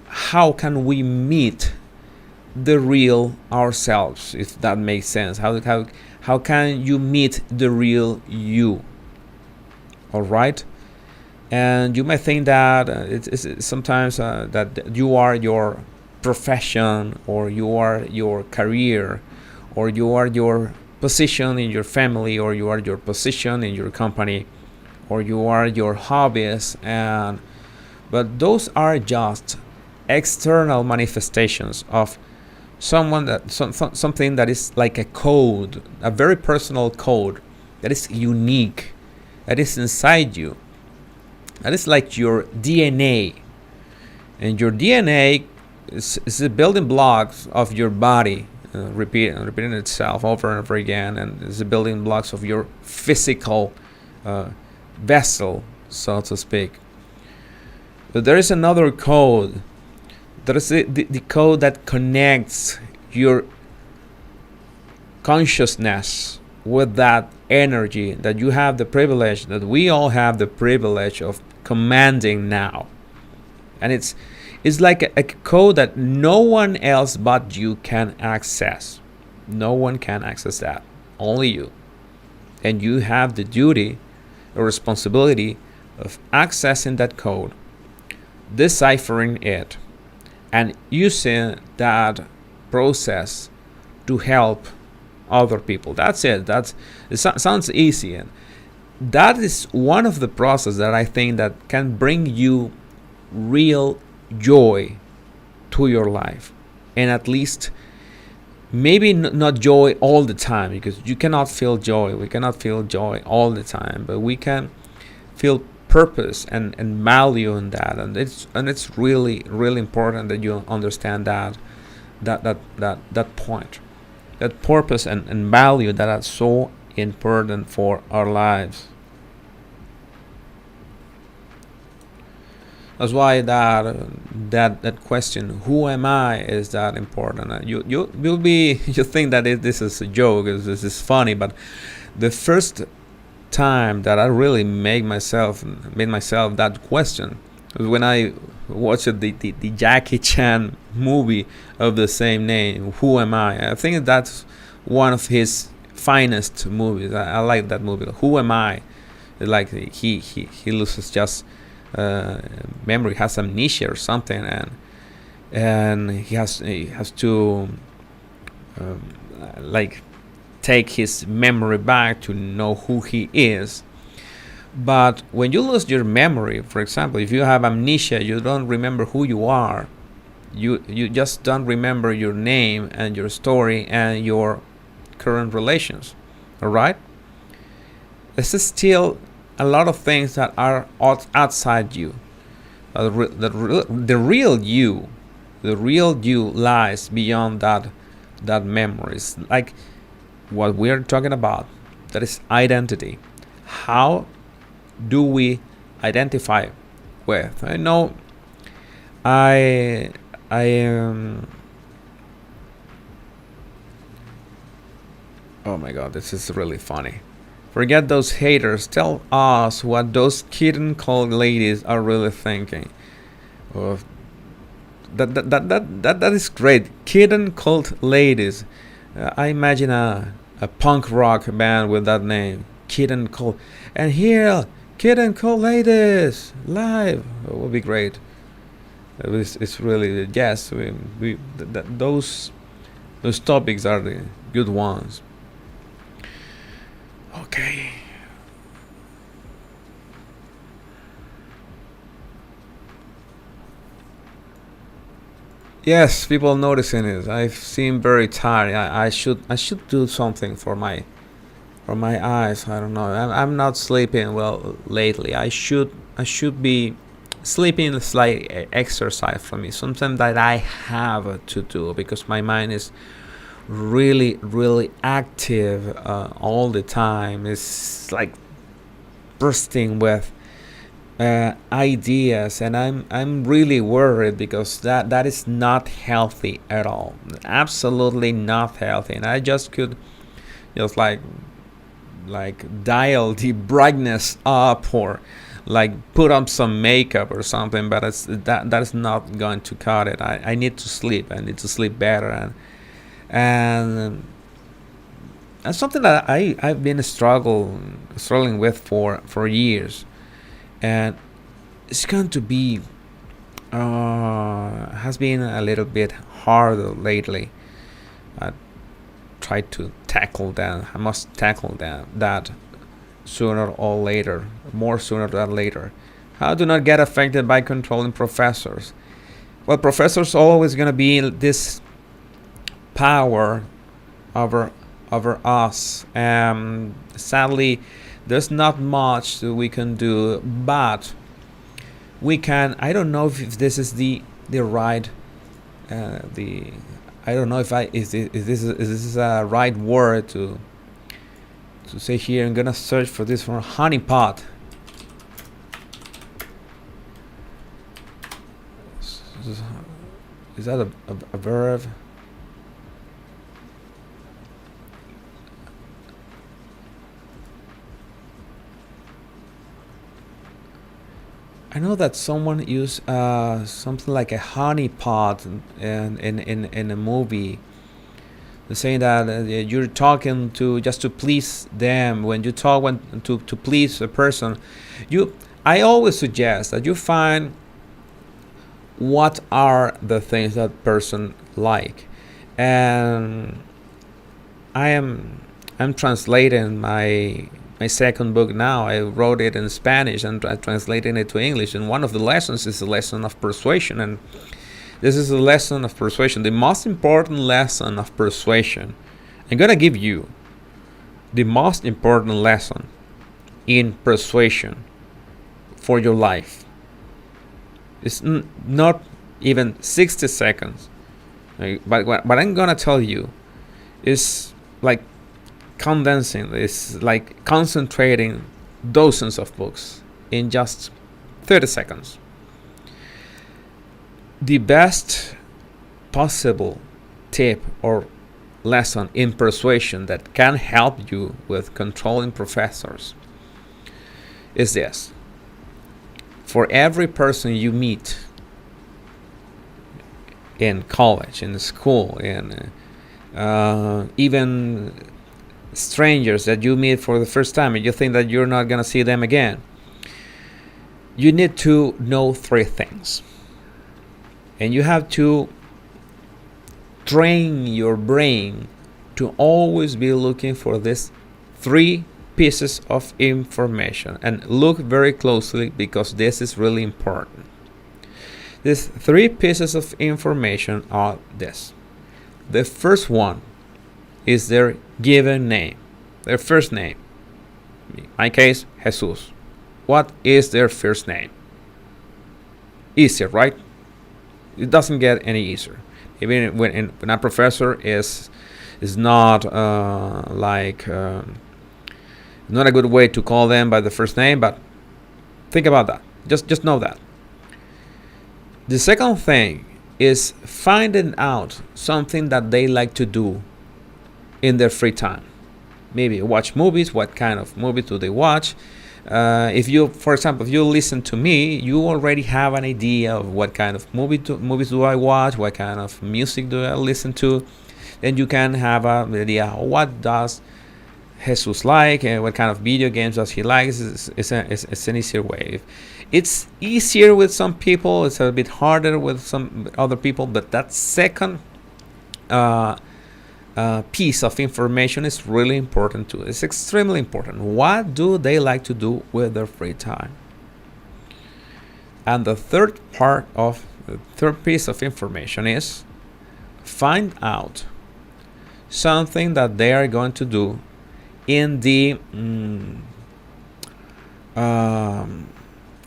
how can we meet the real ourselves, if that makes sense. How can you meet the real you? All right. And you might think that it's sometimes that you are your profession, or you are your career, or you are your position in your family, or you are your position in your company, or you are your hobbies, but those are just external manifestations of something that is like a code, a very personal code that is unique, that is inside you, that is like your DNA. And your DNA is the building blocks of your body, repeating itself over and over again, and is the building blocks of your physical vessel, so to speak. But there is another code. There is the code that connects your consciousness with that energy that you have the privilege, that we all have the privilege of commanding now. And it's like a code that no one else but you can access. No one can access that. Only you. And you have the duty or responsibility of accessing that code, deciphering it, and using that process to help other people. That's it. It sounds easy, and that is one of the processes that I think that can bring you real joy to your life. And at least maybe not joy all the time, because you cannot feel joy. We cannot feel joy all the time, but we can feel purpose and value in that. And it's really, really important that you understand that point, that purpose and value that are so important for our lives. That's why that question, who am I, is that important. You'll be you think that this is a joke, this is funny, but the first time that I really made myself that question was when I watched the Jackie Chan movie of the same name, Who Am I? I think that's one of his finest movies. I like that movie. Who Am I? Like he loses just memory, has amnesia or something, and he has to um, like take his memory back to know who he is. But when you lose your memory, for example, if you have amnesia, you don't remember who you are. You just don't remember your name and your story and your current relations. All right. This is still a lot of things that are outside you. The real you lies beyond that memories. Like what we are talking about, that is identity. How do we identify with? I know I am. Oh my god, this is really funny. Forget those haters. Tell us what those kitten called ladies are really thinking. Oh, that is great. Kitten called ladies. I imagine a punk rock band with that name. Kitten called. And here, Kitten called ladies live. It would be great. It's really yes. Those topics are the good ones. Okay. Yes, people noticing it. I seem very tired. I should do something for my eyes. I don't know. I'm not sleeping well lately. I should be sleeping is like exercise for me. Something that I have to do because my mind is really active all the time. It's like bursting with ideas, and I'm really worried because that is not healthy at all. Absolutely not healthy. And I just could just like dial the brightness up or like put on some makeup or something, but that is not going to cut it. I need to sleep. I need to sleep better, and that's something that I've been struggling with for years, and it's going to be has been a little bit harder lately. I try to tackle that. I must tackle that sooner or later, more sooner than later. How to not get affected by controlling professors? Well, professors always gonna be this power over us. Sadly, there's not much that we can do, but we can. I don't know if this is the right the. I don't know if this is a right word to say here. I'm gonna search for this for honeypot. Is that a verb? I know that someone used something like a honeypot in a movie. They're saying that you're talking to just to please them. When you talk to please a person, I always suggest that you find what are the things that person like, and I'm translating my second book now. I wrote it in Spanish and translating it to English. And one of the lessons is the lesson of persuasion. And this is the lesson of persuasion, the most important lesson of persuasion. I'm gonna give you the most important lesson in persuasion for your life. It's not even 60 seconds. But what I'm gonna tell you is like condensing, is like concentrating dozens of books in just 30 seconds. The best possible tip or lesson in persuasion that can help you with controlling professors is this: for every person you meet in college, in school, in even strangers that you meet for the first time and you think that you're not going to see them again, you need to know three things. And you have to train your brain to always be looking for these three pieces of information. And look very closely, because this is really important. These three pieces of information are this. The first one is their given name, their first name. In my case, Jesus. What is their first name? Easier, right? It doesn't get any easier. Even when a professor is not not a good way to call them by the first name, but think about that. Just know that. The second thing is finding out something that they like to do in their free time. Maybe watch movies. What kind of movies do they watch? For example, if you listen to me, you already have an idea of what kind of movies do I watch, what kind of music do I listen to. Then you can have an idea, what does Jesus like, and what kind of video games does he like. It's an easier way. It's easier with some people, it's a bit harder with some other people, but that second piece of information is really important too. It's extremely important. What do they like to do with their free time? And the third piece of information is find out something that they are going to do in the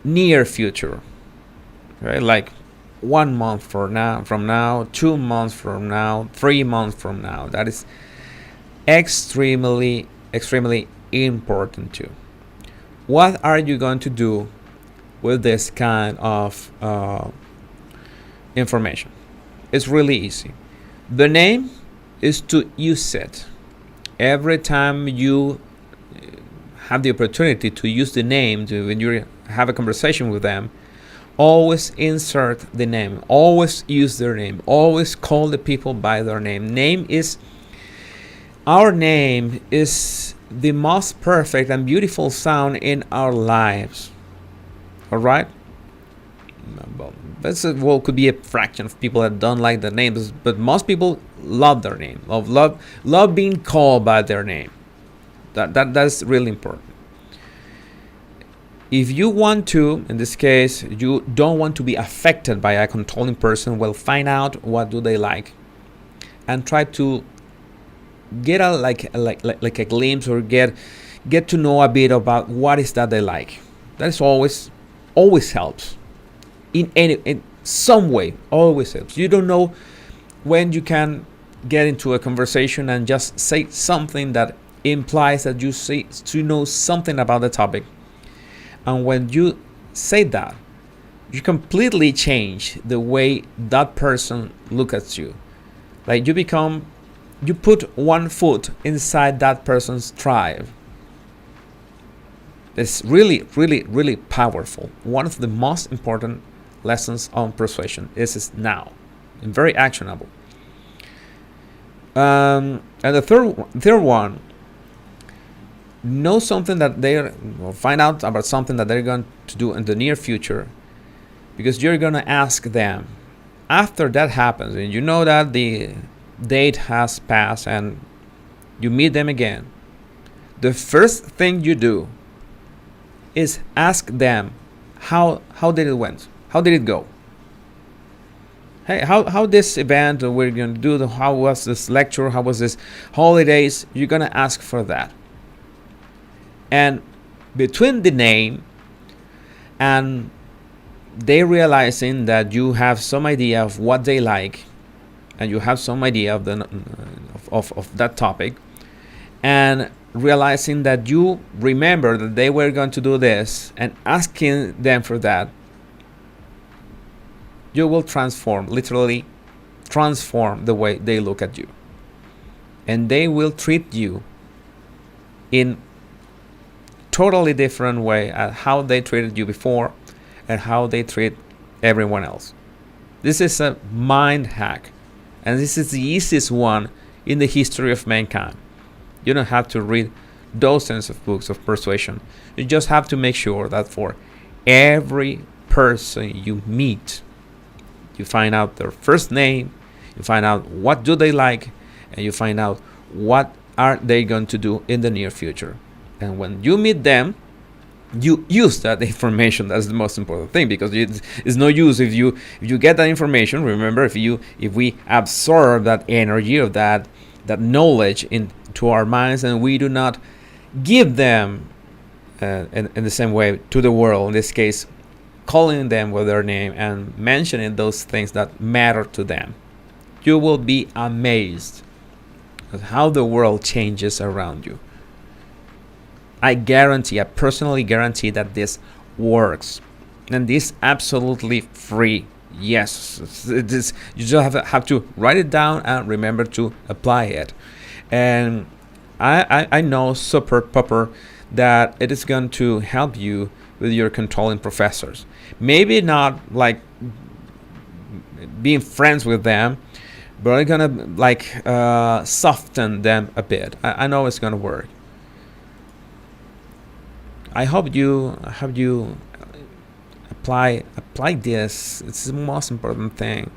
near future, right? Like 1 month from now, 2 months from now, 3 months from now. That is extremely important too. What are you going to do with this kind of information? It's really easy. The name is to use it. Every time you have the opportunity to use the name when you have a conversation with them, always insert the name, always use their name, always call the people by their name. Our name is the most perfect and beautiful sound in our lives. All right? Well, could be a fraction of people that don't like their names, but most people love their name, love being called by their name. That's really important. If you want to, in this case, you don't want to be affected by a controlling person, well, find out what do they like, and try to get a glimpse or get to know a bit about what is that they like. That is always helps. In some way, always helps. You don't know when you can get into a conversation and just say something that implies that you know something about the topic. And when you say that, you completely change the way that person looks at you. Like you put one foot inside that person's tribe. It's really powerful. One of the most important lessons on persuasion is now, and very actionable. And the third one, know something that find out about something that they're going to do in the near future, because you're going to ask them after that happens, and you know that the date has passed and you meet them again. The first thing you do is ask them how did it went, how did it go. Hey, how this event we're going to do, how was this lecture, how was this holidays. You're going to ask for that. And between the name and they realizing that you have some idea of what they like, and you have some idea of of that topic, and realizing that you remember that they were going to do this, and asking them for that, you will transform, literally transform the way they look at you. And they will treat you in totally different way at how they treated you before and how they treat everyone else. This is a mind hack, and this is the easiest one in the history of mankind. You don't have to read dozens of books of persuasion. You just have to make sure that for every person you meet, you find out their first name, you find out what do they like, and you find out what are they going to do in the near future. And when you meet them, you use that information. That's the most important thing, because it's no use if you get that information. Remember, if we absorb that energy of that knowledge into our minds, and we do not give them in the same way to the world, in this case calling them with their name and mentioning those things that matter to them, you will be amazed at how the world changes around you. I personally guarantee that this works, and this is absolutely free. Yes, it is. You just have to write it down and remember to apply it. And I know super pupper that it is going to help you with your controlling professors. Maybe not like being friends with them, but it's gonna like soften them a bit. I know it's gonna work. I hope you apply this. It's the most important thing.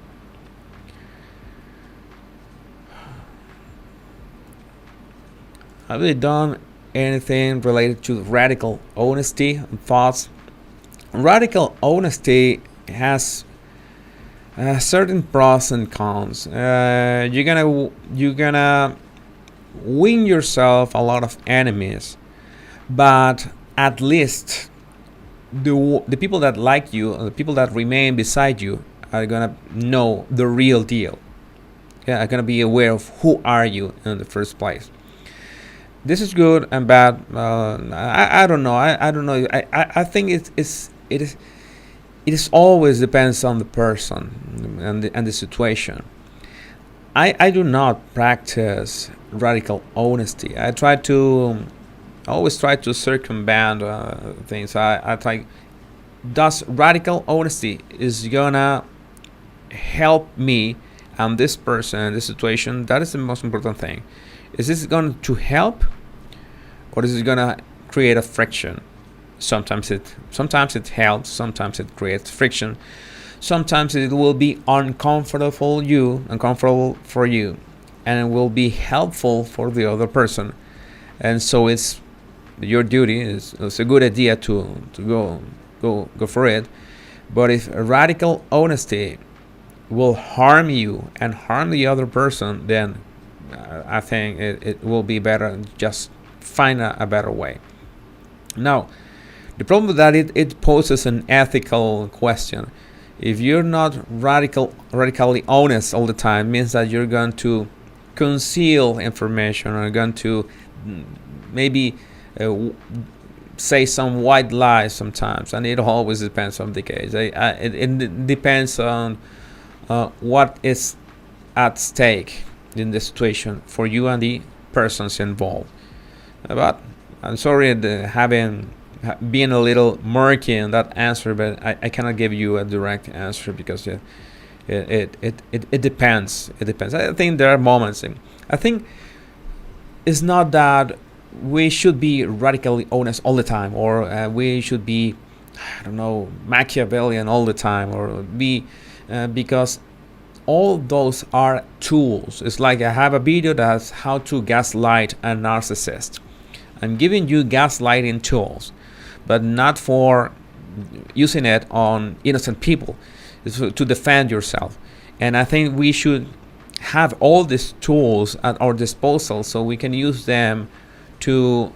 Have you done anything related to radical honesty and thoughts? Radical honesty has certain pros and cons. You're gonna win yourself a lot of enemies, but at least the people that like you, the people that remain beside you, are gonna know the real deal. Yeah, are gonna be aware of who are you in the first place. This is good and bad. I don't know. I don't know. I think it is always depends on the person and the situation. I do not practice radical honesty. I always try to circumvent things. I try. Does radical honesty is gonna help me and this person in this situation? That is the most important thing. Is this going to help, or is it gonna create a friction? Sometimes it helps. Sometimes it creates friction. Sometimes it will be uncomfortable for you, and it will be helpful for the other person. And so it's your duty. It's a good idea to go for it. But if radical honesty will harm you and harm the other person, then I think it will be better just find a better way. Now, the problem with that, it poses an ethical question. If you're not radically honest all the time, means that you're going to conceal information, or going to maybe say some white lies sometimes, and it always depends on the case. It depends on what is at stake in the situation for you and the persons involved. But I'm sorry being a little murky in that answer, but I cannot give you a direct answer, because it depends. It depends. I think there are moments. I think it's not that we should be radically honest all the time, or we should be, I don't know, Machiavellian all the time, or be because all those are tools. It's like I have a video that's how to gaslight a narcissist. I'm giving you gaslighting tools, but not for using it on innocent people. It's to defend yourself. And I think we should have all these tools at our disposal so we can use them to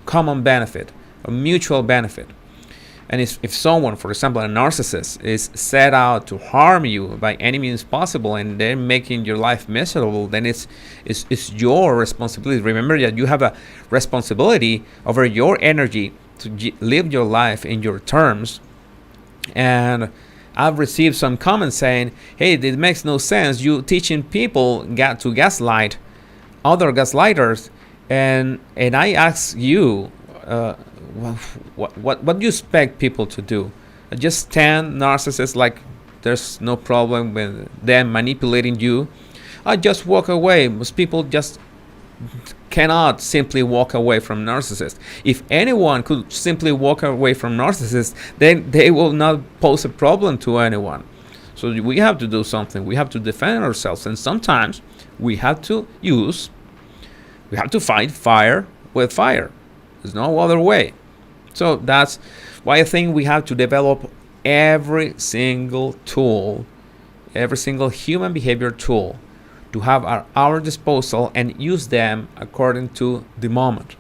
common benefit, a mutual benefit. And if someone, for example, a narcissist, is set out to harm you by any means possible, and they're making your life miserable, then it's your responsibility. Remember that you have a responsibility over your energy to live your life in your terms, and I've received some comments saying, "Hey, it makes no sense. You teaching people to gaslight other gaslighters," and I ask you, what do you expect people to do? Just stand narcissists like there's no problem with them manipulating you? I just walk away. Most people just cannot simply walk away from narcissists. If anyone could simply walk away from narcissists, then they will not pose a problem to anyone. So we have to do something. We have to defend ourselves, and sometimes we have to fight fire with fire. There's no other way. So that's why I think we have to develop every single tool, every single human behavior tool, to have at our disposal and use them according to the moment.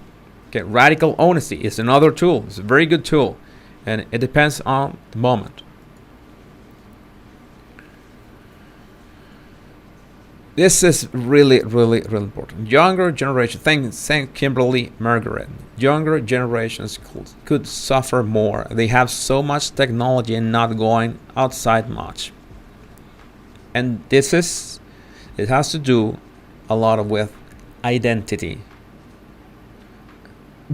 Okay, radical honesty is another tool. It's a very good tool, and it depends on the moment. This is really, really, really important. Younger generation, thank Kimberly Margaret. Younger generations could suffer more. They have so much technology and not going outside much. And it has to do a lot with identity.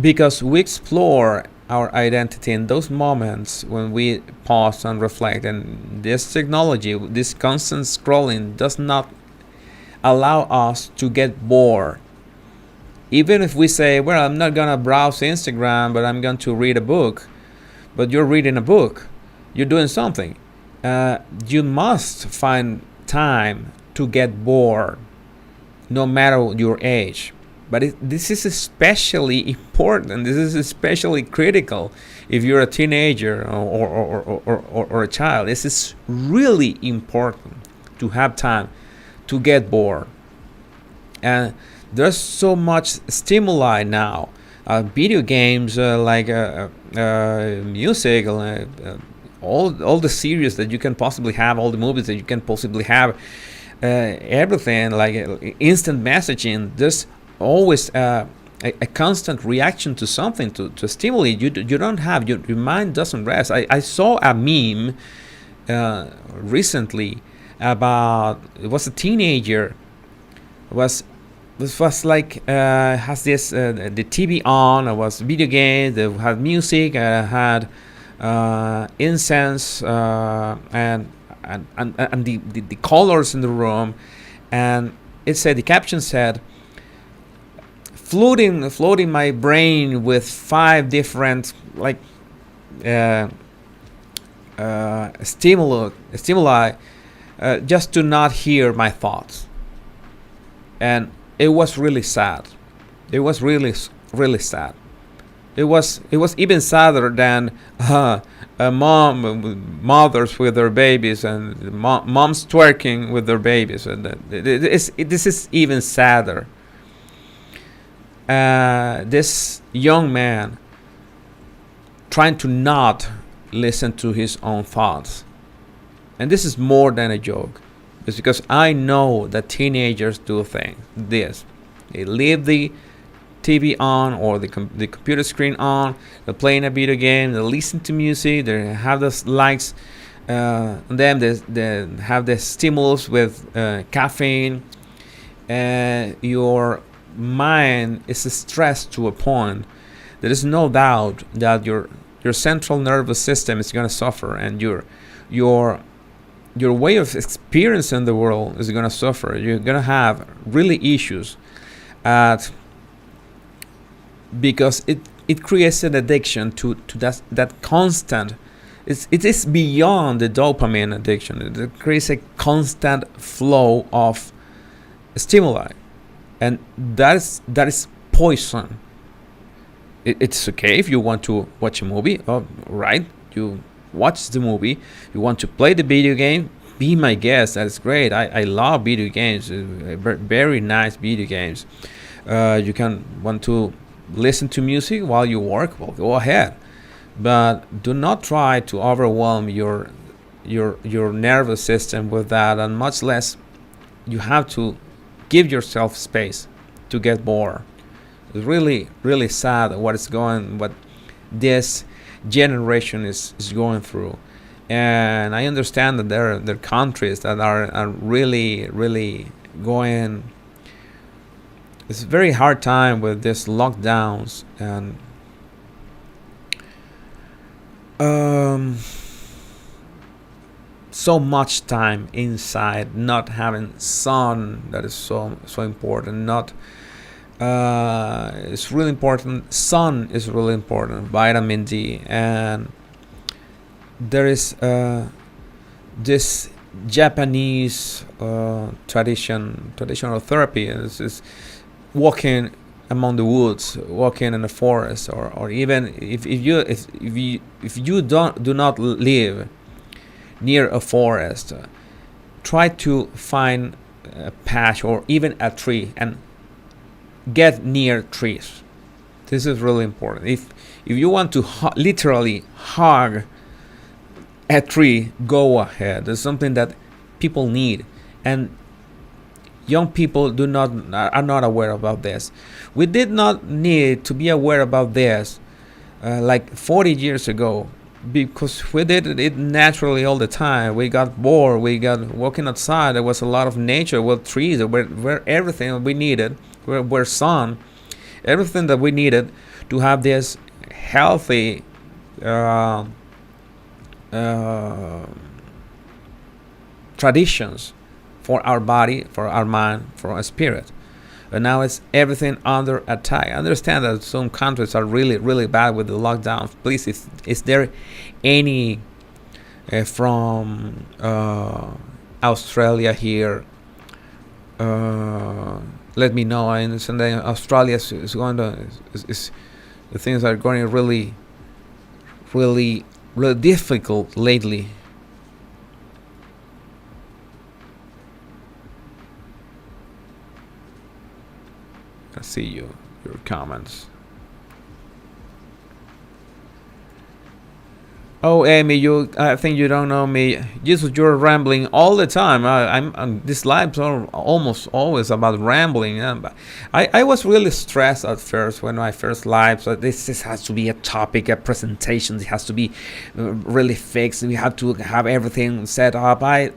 Because we explore our identity in those moments when we pause and reflect. And this technology, this constant scrolling, does not allow us to get bored. Even if we say, well, I'm not going to browse Instagram, but I'm going to read a book. But you're reading a book. You're doing something. You must find time to get bored, no matter your age. But this is especially important. This is especially critical if you're a teenager or a child. This is really important to have time to get bored. And there's so much stimuli now. Video games, like music, all the series that you can possibly have, all the movies that you can possibly have, everything, like instant messaging. There's always a constant reaction to something, to stimulate you. You don't have, your mind doesn't rest. I saw a meme recently about, it was a teenager, was like has this the TV on, it was video games, they had music, had incense, and the colors in the room, and it said, the caption said, flooding my brain with 5 different like stimuli, just to not hear my thoughts. And it was really sad. It was really, really sad. It was even sadder than mothers with their babies, and moms twerking with their babies. And this is even sadder. This young man trying to not listen to his own thoughts. And this is more than a joke. It's because I know that teenagers do this. They leave the TV on or the computer screen on. They're playing a video game. They listen to music. They have those likes on them. They have the stimulus with caffeine. Your mind is stressed to a point. There is no doubt that your central nervous system is going to suffer, and your way of experiencing the world is going to suffer. You're going to have really issues because it creates an addiction to that constant. It is beyond the dopamine addiction. It creates a constant flow of stimuli, and that is poison. It's okay if you want to watch a movie, right? You watch the movie. You want to play the video game, be my guest. That's great. I love video games, very nice video games. You can want to listen to music while you work, well, go ahead, but do not try to overwhelm your nervous system with that, and much less you have to give yourself space to get bored. It's really, really sad what this generation is going through. And I understand that there are countries that are really really going. It's a very hard time with these lockdowns and um, so much time inside, not having sun. That is so important. Not It's really important. Sun is really important. Vitamin D. And there is this Japanese traditional therapy is walking among the woods, walking in the forest, or even if you do not live near a forest, try to find a patch or even a tree and get near trees. This is really important. If you want to literally hug a tree, go ahead. It's something that people need, and young people are not aware about this. We did not need to be aware about this like 40 years ago, because we did it naturally all the time. We got bored. We got walking outside. There was a lot of nature with trees. There were everything we needed. Where sun, everything that we needed to have this healthy traditions for our body, for our mind, for our spirit. And now it's everything under attack. I understand that some countries are really, really bad with the lockdown. Please, is there any from Australia here? Let me know. I understand that Australia is going to is the things are going really, really, really difficult lately. I see your comments. Oh, Amy, I think you don't know me. Jesus, you're rambling all the time. These lives are almost always about rambling. I was really stressed at first when my first live. So this has to be a topic, a presentation. It has to be really fixed. We have to have everything set up. I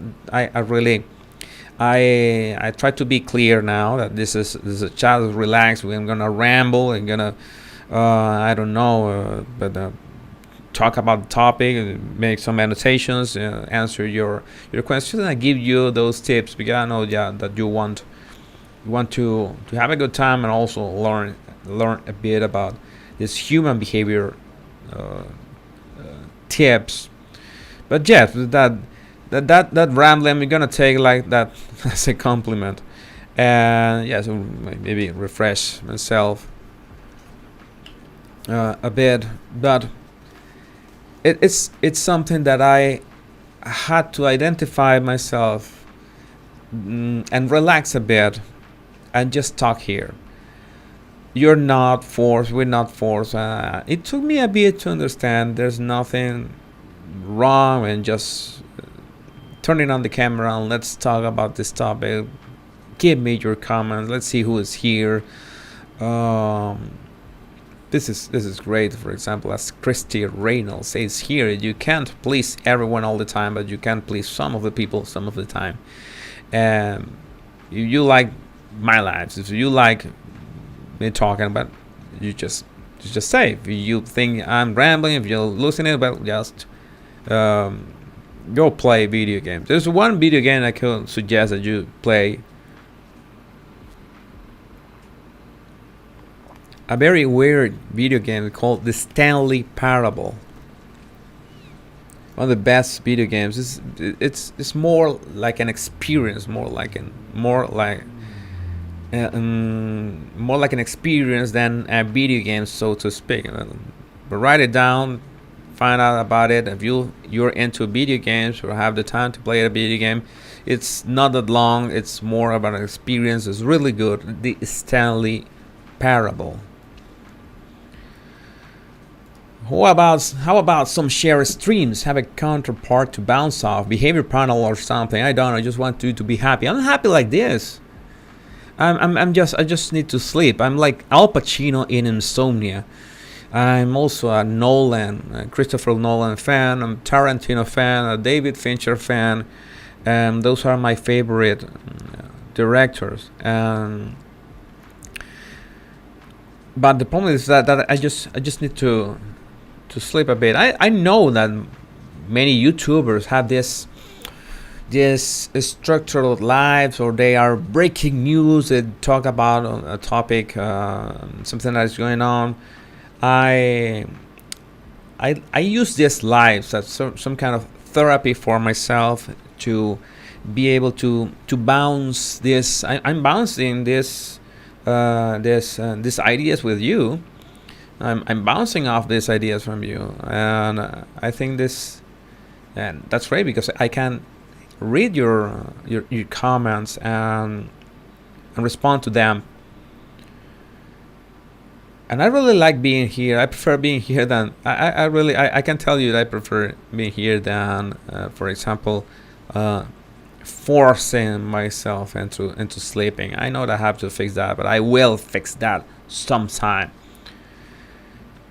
try to be clear now that this is a child. Relax. We're gonna ramble. We're gonna I don't know, but. Talk about the topic, make some annotations, answer your questions, and I give you those tips because I know that you want to have a good time and also learn a bit about this human behavior tips. But yes, that rambling we're gonna take like that as a compliment, and yeah, so maybe refresh myself a bit, but. It's something that I had to identify myself and relax a bit and just talk here. You're not forced. We're not forced. It took me a bit to understand there's nothing wrong and just turning on the camera and let's talk about this topic. Give me your comments. Let's see who is here. This is great. For example, as Christy Reynolds says here, you can't please everyone all the time, but you can please some of the people some of the time. You like my lives. If you like me talking about, you just say. If you think I'm rambling, if you're losing it, well, just go play video games. There's one video game I could suggest that you play. A very weird video game called The Stanley Parable. One of the best video games. It's more like an experience, more like an experience than a video game, so to speak. But write it down, find out about it. If you're into video games or have the time to play a video game, it's not that long. It's more about an experience. It's really good. The Stanley Parable. How about some share streams? Have a counterpart to bounce off, behavior panel or something. I don't know. I just want you to be happy. I'm happy like this. I just need to sleep. I'm like Al Pacino in Insomnia. I'm also a Christopher Nolan fan. I'm Tarantino fan, a David Fincher fan, and those are my favorite directors. And but the problem is that I just need to sleep a bit. I know that many YouTubers have this structured lives, or they are breaking news. They talk about a topic, something that is going on. I I use these lives as some kind of therapy for myself to be able to bounce this. I'm bouncing these ideas with you. I'm bouncing off these ideas from you, and I think this, and that's great because I can read your comments and respond to them. And I really like being here. I prefer being here than I really I can tell you that I prefer being here than for example uh, forcing myself into sleeping. I know that I have to fix that, but I will fix that sometime.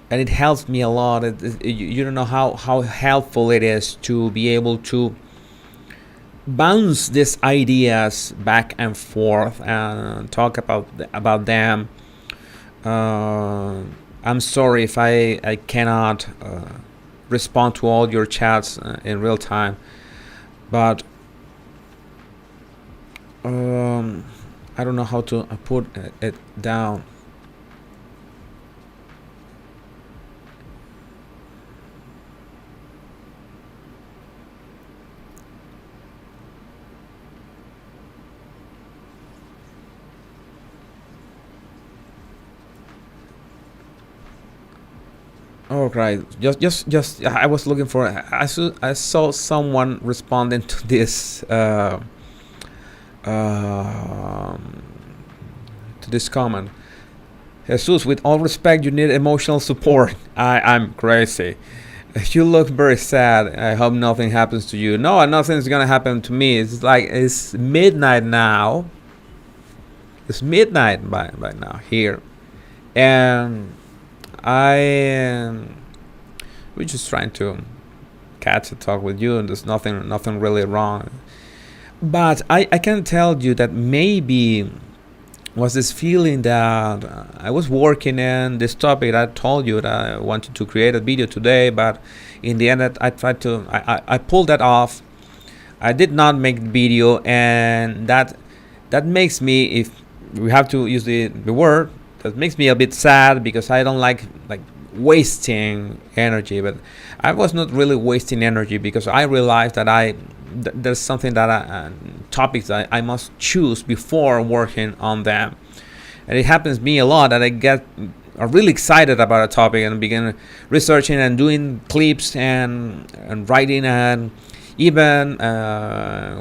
And it helps me a lot. You don't know how helpful it is to be able to bounce these ideas back and forth and talk about them. I'm sorry if I cannot respond to all your chats in real time, but um, I don't know how to put it down. Oh, right. Just. I was looking for. I saw someone responding to this. Um, to this comment. Jesus, with all respect, you need emotional support. I'm crazy. You look very sad. I hope nothing happens to you. No, nothing's gonna happen to me. It's like it's midnight now. It's midnight by now here, and I we're just trying to catch a talk with you, and there's nothing really wrong. But I can tell you that maybe was this feeling that I was working in this topic. I told you that I wanted to create a video today, but in the end, I tried to I pulled that off. I did not make the video, and that makes me, if we have to use the word, that makes me a bit sad because I don't like wasting energy. But I was not really wasting energy because I realized that there's something that topics that I must choose before working on them. And it happens to me a lot that I get really excited about a topic and begin researching and doing clips and writing and even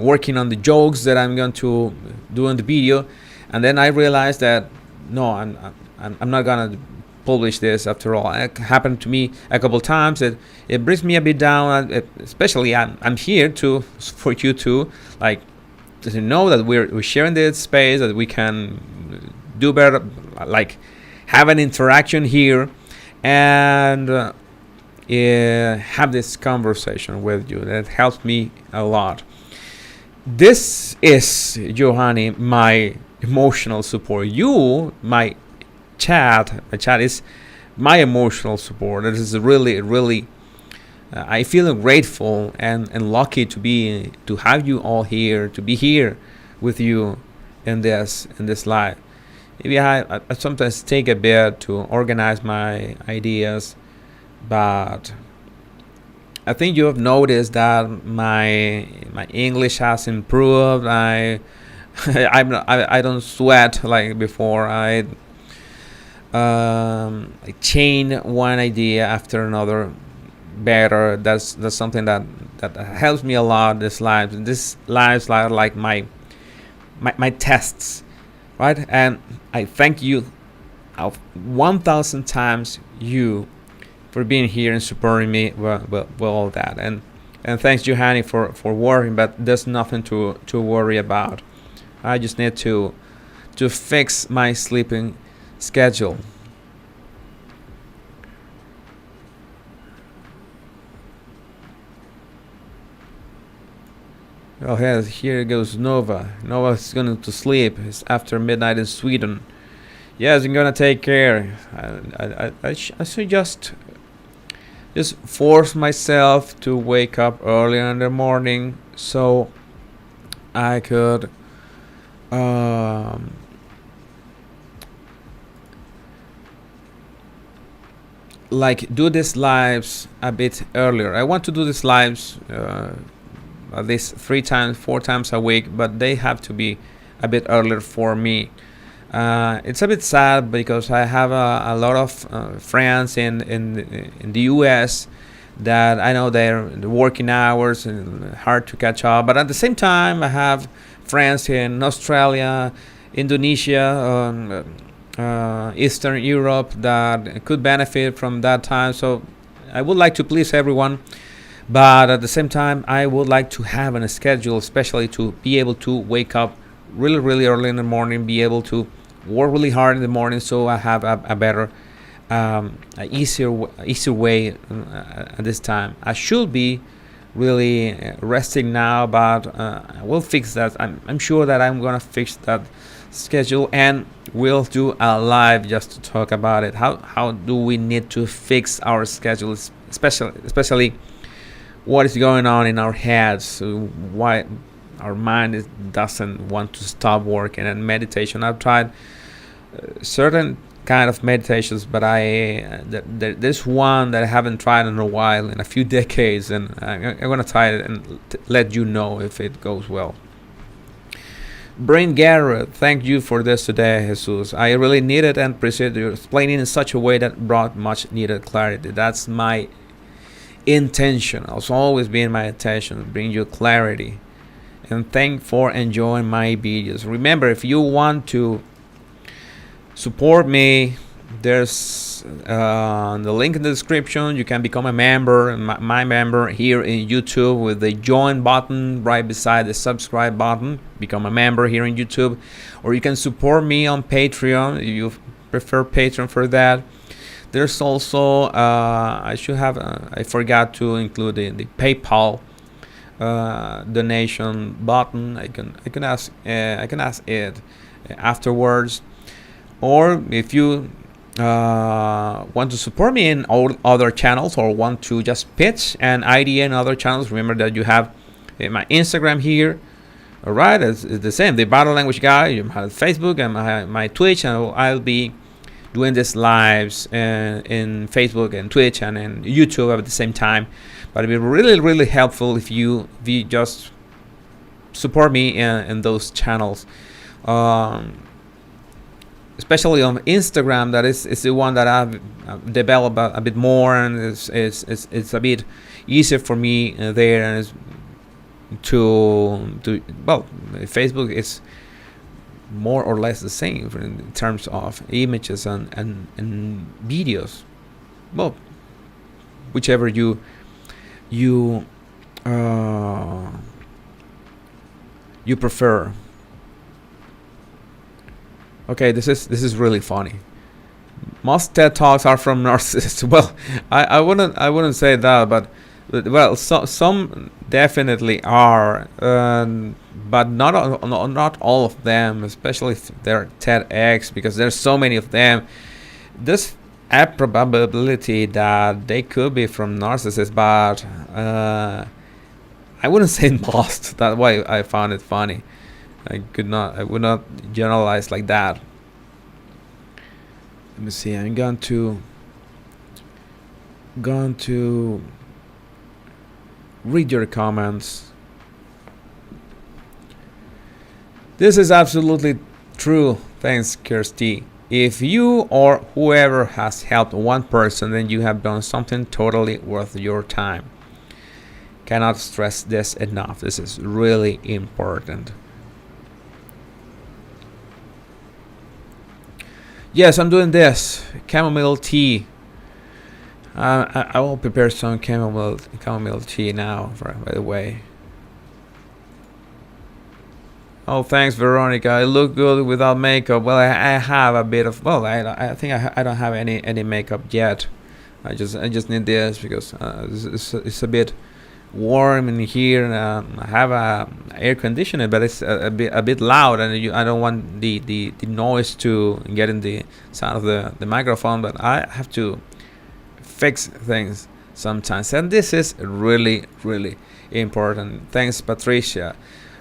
working on the jokes that I'm going to do in the video. And then I realize that no, I'm not gonna publish this after all. It happened to me a couple times. It brings me a bit down. Especially I'm here to for you to like to know that we're sharing this space, that we can do better, like have an interaction here, and have this conversation with you. That helps me a lot. This is Johanny, my emotional support. You, my chat is my emotional support. It is really I feel grateful and lucky to have you all here, to be here with you in this live. Maybe I sometimes take a bit to organize my ideas, but I think you have noticed that my English has improved. I don't sweat like before. I chain one idea after another better. That's something that helps me a lot. This lives are like my tests, right? And I thank you 1,000 times you for being here and supporting me with all that. And thanks Johanny for worrying, but there's nothing to worry about. I just need to fix my sleeping schedule. Oh, yes, here goes Nova. Nova's going to sleep. It's after midnight in Sweden. Yes, I'm gonna take care. I should just force myself to wake up early in the morning so I could um, like do these lives a bit earlier. I want to do these lives at least 3 times, 4 times a week, but they have to be a bit earlier for me. It's a bit sad because I have a lot of friends in the U.S. that I know they're the working hours and hard to catch up. But at the same time, I have friends in Australia, Indonesia, Eastern Europe that could benefit from that time. So I would like to please everyone, but at the same time, I would like to have a schedule, especially to be able to wake up really, really early in the morning, be able to work really hard in the morning, so I have a better, easier way at this time. I should be really resting now, but I will fix that. I'm sure that I'm gonna fix that schedule, and we'll do a live just to talk about it. How do we need to fix our schedules, especially what is going on in our heads, why our mind doesn't want to stop working. And meditation, I've tried certain kind of meditations, but there's one that I haven't tried in a while, in a few decades, and I'm gonna try it and let you know if it goes well. Brain Garrett, thank you for this today, Jesus. I really needed and appreciate you explaining in such a way that brought much needed clarity. That's my intention. It's always been my intention to bring you clarity. And thank for enjoying my videos. Remember, if you want to support me, there's the link in the description. You can become a member, my member here in YouTube, with the join button right beside the subscribe button. Become a member here in YouTube, or you can support me on Patreon if you prefer Patreon for that. There's also I forgot to include the PayPal donation button. I can ask it afterwards. Or if you want to support me in all other channels, or want to just pitch an idea in other channels, remember that you have my Instagram here. All right, it's the same, the Battle Language Guy. You have Facebook and my Twitch, and I'll be doing these lives in Facebook and Twitch and in YouTube at the same time. But it'd be really, really helpful if you just support me in those channels. Especially on Instagram, that is the one that I've developed a bit more, and it's a bit easier for me there. And Facebook is more or less the same in terms of images and videos. Well, whichever you prefer. Okay, this is really funny. Most TED Talks are from narcissists. Well, I wouldn't say that, but well, some definitely are, but not all of them, especially if they're TEDx, because there's so many of them. There's a probability that they could be from narcissists, but I wouldn't say most. That's why I found it funny. I would not generalize like that. Let me see. I'm going to read your comments. This is absolutely true. Thanks, Kirsty. If you or whoever has helped one person, then you have done something totally worth your time. Cannot stress this enough. This is really important. Yes, I'm doing this chamomile tea. I will prepare some chamomile tea now. By the way. Oh, thanks, Veronica. I look good without makeup. Well, I have a bit of. Well, I think I don't have any makeup yet. I just need this because it's a bit warm in here. I have a air conditioner, but it's a bit loud, and I don't want the noise to get in the sound of the microphone. But I have to fix things sometimes, and this is really really important. Thanks, Patricia.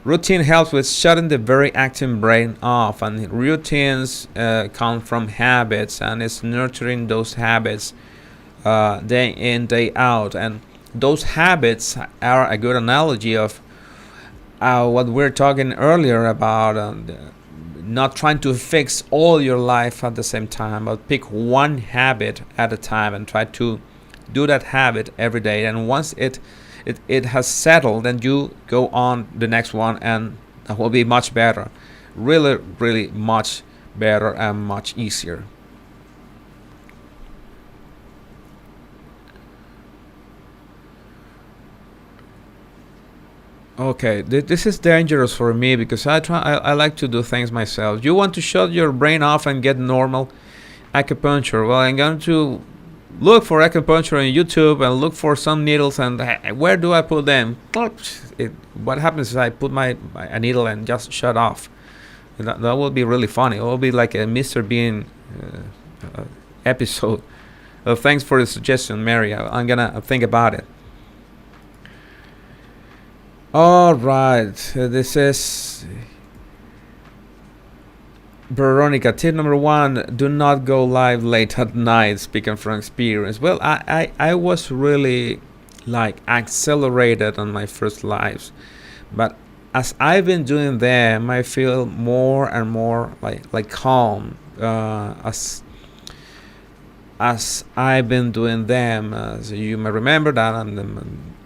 Routine helps with shutting the very active brain off, and routines come from habits, and it's nurturing those habits day in day out. And those habits are a good analogy of what we are talking earlier about, not trying to fix all your life at the same time, but pick one habit at a time and try to do that habit every day. And once it has settled, then you go on the next one, and that will be much better, really really much better and much easier. Okay, this is dangerous for me because I like to do things myself. You want to shut your brain off and get normal acupuncture. Well, I'm going to look for acupuncture on YouTube and look for some needles, and where do I put them? What happens is I put a needle and just shut off. That will be really funny. It will be like a Mr. Bean episode. Thanks for the suggestion, Mary. I'm gonna think about it. All right, this is Veronica. Tip number one: do not go live late at night. Speaking from experience. Well, I was really like accelerated on my first lives, but as I've been doing them, I feel more and more like calm. As I've been doing them, so you may remember that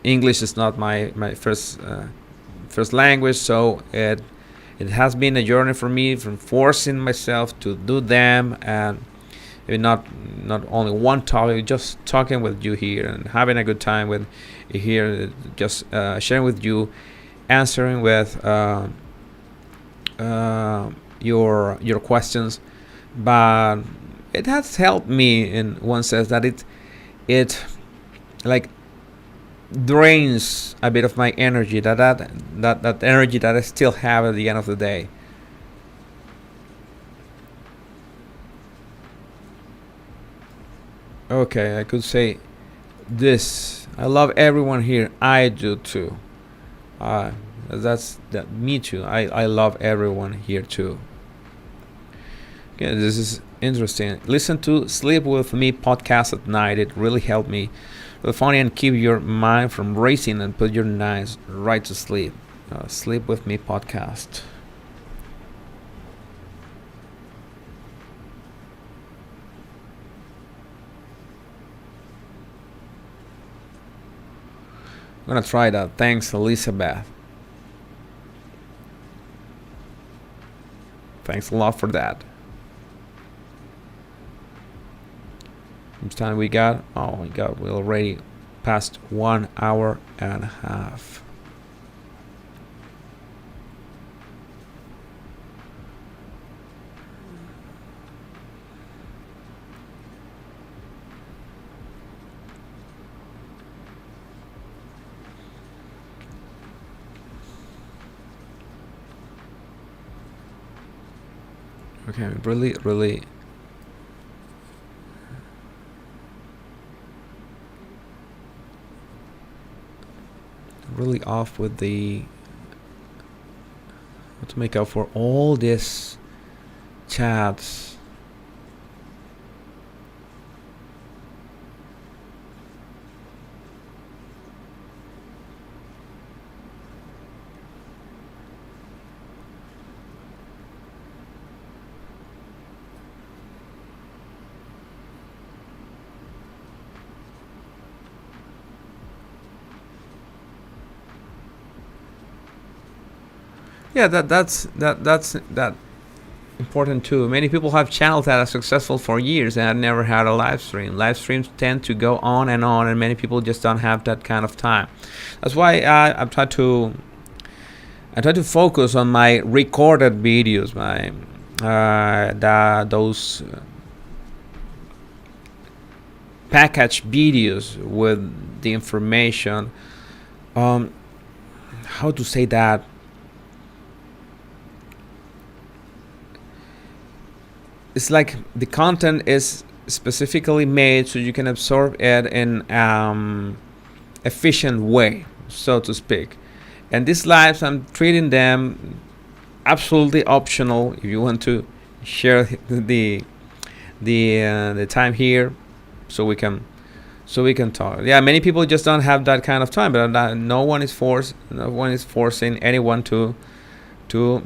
English is not my first language, so it has been a journey for me from forcing myself to do them, and not only one topic, just talking with you here and having a good time with you here, just sharing with you, answering with your questions. But it has helped me in one sense that it like drains a bit of my energy, that energy that I still have at the end of the day. Okay, I could say this: I love everyone here. I do too. That's that. Me too. I love everyone here too. Okay, this is interesting. Listen to Sleep With Me podcast at night. It really helped me. It's funny and keep your mind from racing and put your nights right to sleep. Sleep With Me podcast. I'm gonna try that. Thanks, Elizabeth. Thanks a lot for that. How much time we got? Oh my god, we already passed 1 hour and a half. Okay, really off with the what to make up for all this chats. Yeah, that's important too. Many people have channels that are successful for years and have never had a live stream. Live streams tend to go on, and many people just don't have that kind of time. That's why I try to focus on my recorded videos, my those packaged videos with the information um, how to say that, it's like the content is specifically made so you can absorb it in efficient way, so to speak. And these lives, I'm treating them absolutely optional. If you want to share the time here, so we can talk. Yeah, many people just don't have that kind of time, but no one is forcing anyone to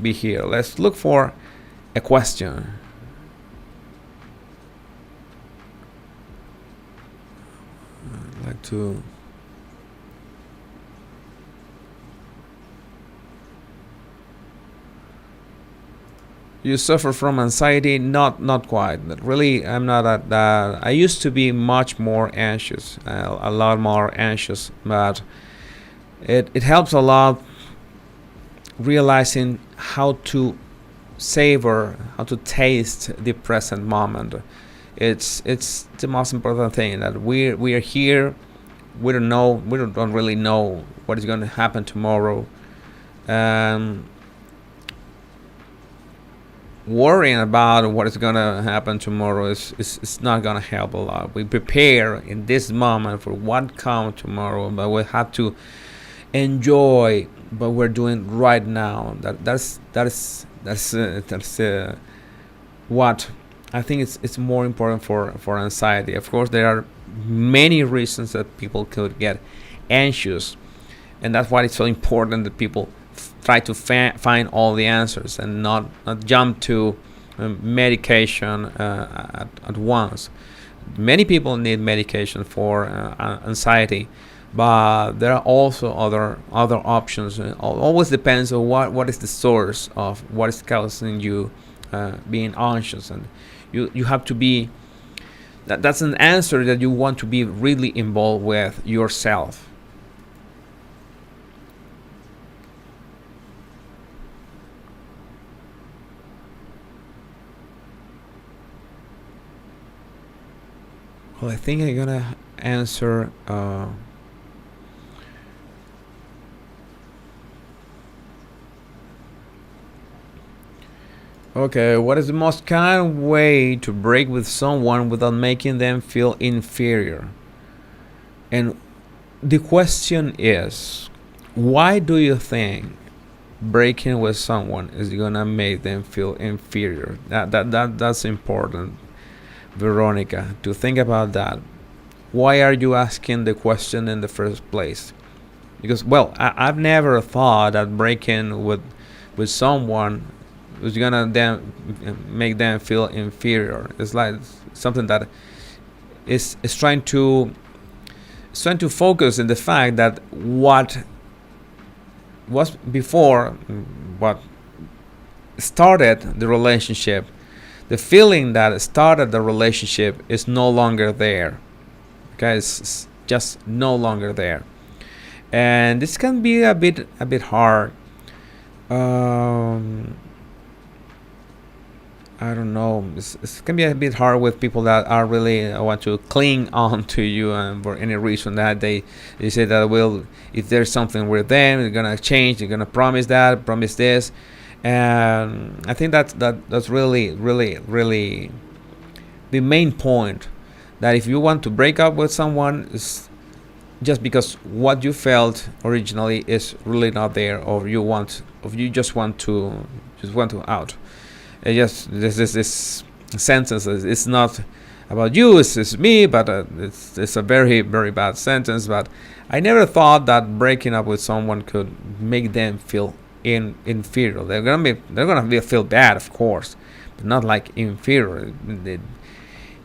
be here. Let's look for a question. I'd like to. You suffer from anxiety? Not quite. Really, I'm not at that. I used to be much more anxious, a lot more anxious, but it helps a lot realizing how to savor, how to taste the present moment. It's the most important thing, that we are here. We don't really know what is going to happen tomorrow. Um, Worrying about what is going to happen tomorrow is not going to help a lot. We prepare in this moment for what comes tomorrow, but we have to enjoy what we're doing right now. That's what I think it's more important for anxiety. Of course, there are many reasons that people could get anxious, and that's why it's so important that people try to find all the answers and not jump to medication at once. Many people need medication for anxiety, but there are also other options. It always depends on what is the source of what is causing you being anxious, and you have to be. That's an answer that you want to be really involved with yourself. Well, I think I'm gonna answer. Okay, what is the most common way to break with someone without making them feel inferior? And the question is, why do you think breaking with someone is gonna make them feel inferior? That's important, Veronica, to think about that. Why are you asking the question in the first place? Because, well, I've never thought that breaking with someone was gonna then make them feel inferior. It's like something that is trying to focus in the fact that what was before, what started the relationship, the feeling that started the relationship is no longer there. Okay, it's just no longer there, and this can be a bit hard. I don't know. It can be a bit hard with people that are really want to cling on to you, and for any reason that they say that, well, if there's something with them, they're gonna change. They're gonna promise this, and I think that's really the main point. That if you want to break up with someone, is just because what you felt originally is really not there, or you just want to out. It just this sentence. It's not about you. It's me, but it's a very bad sentence. But I never thought that breaking up with someone could make them feel inferior. They're gonna feel bad, of course, but not like inferior.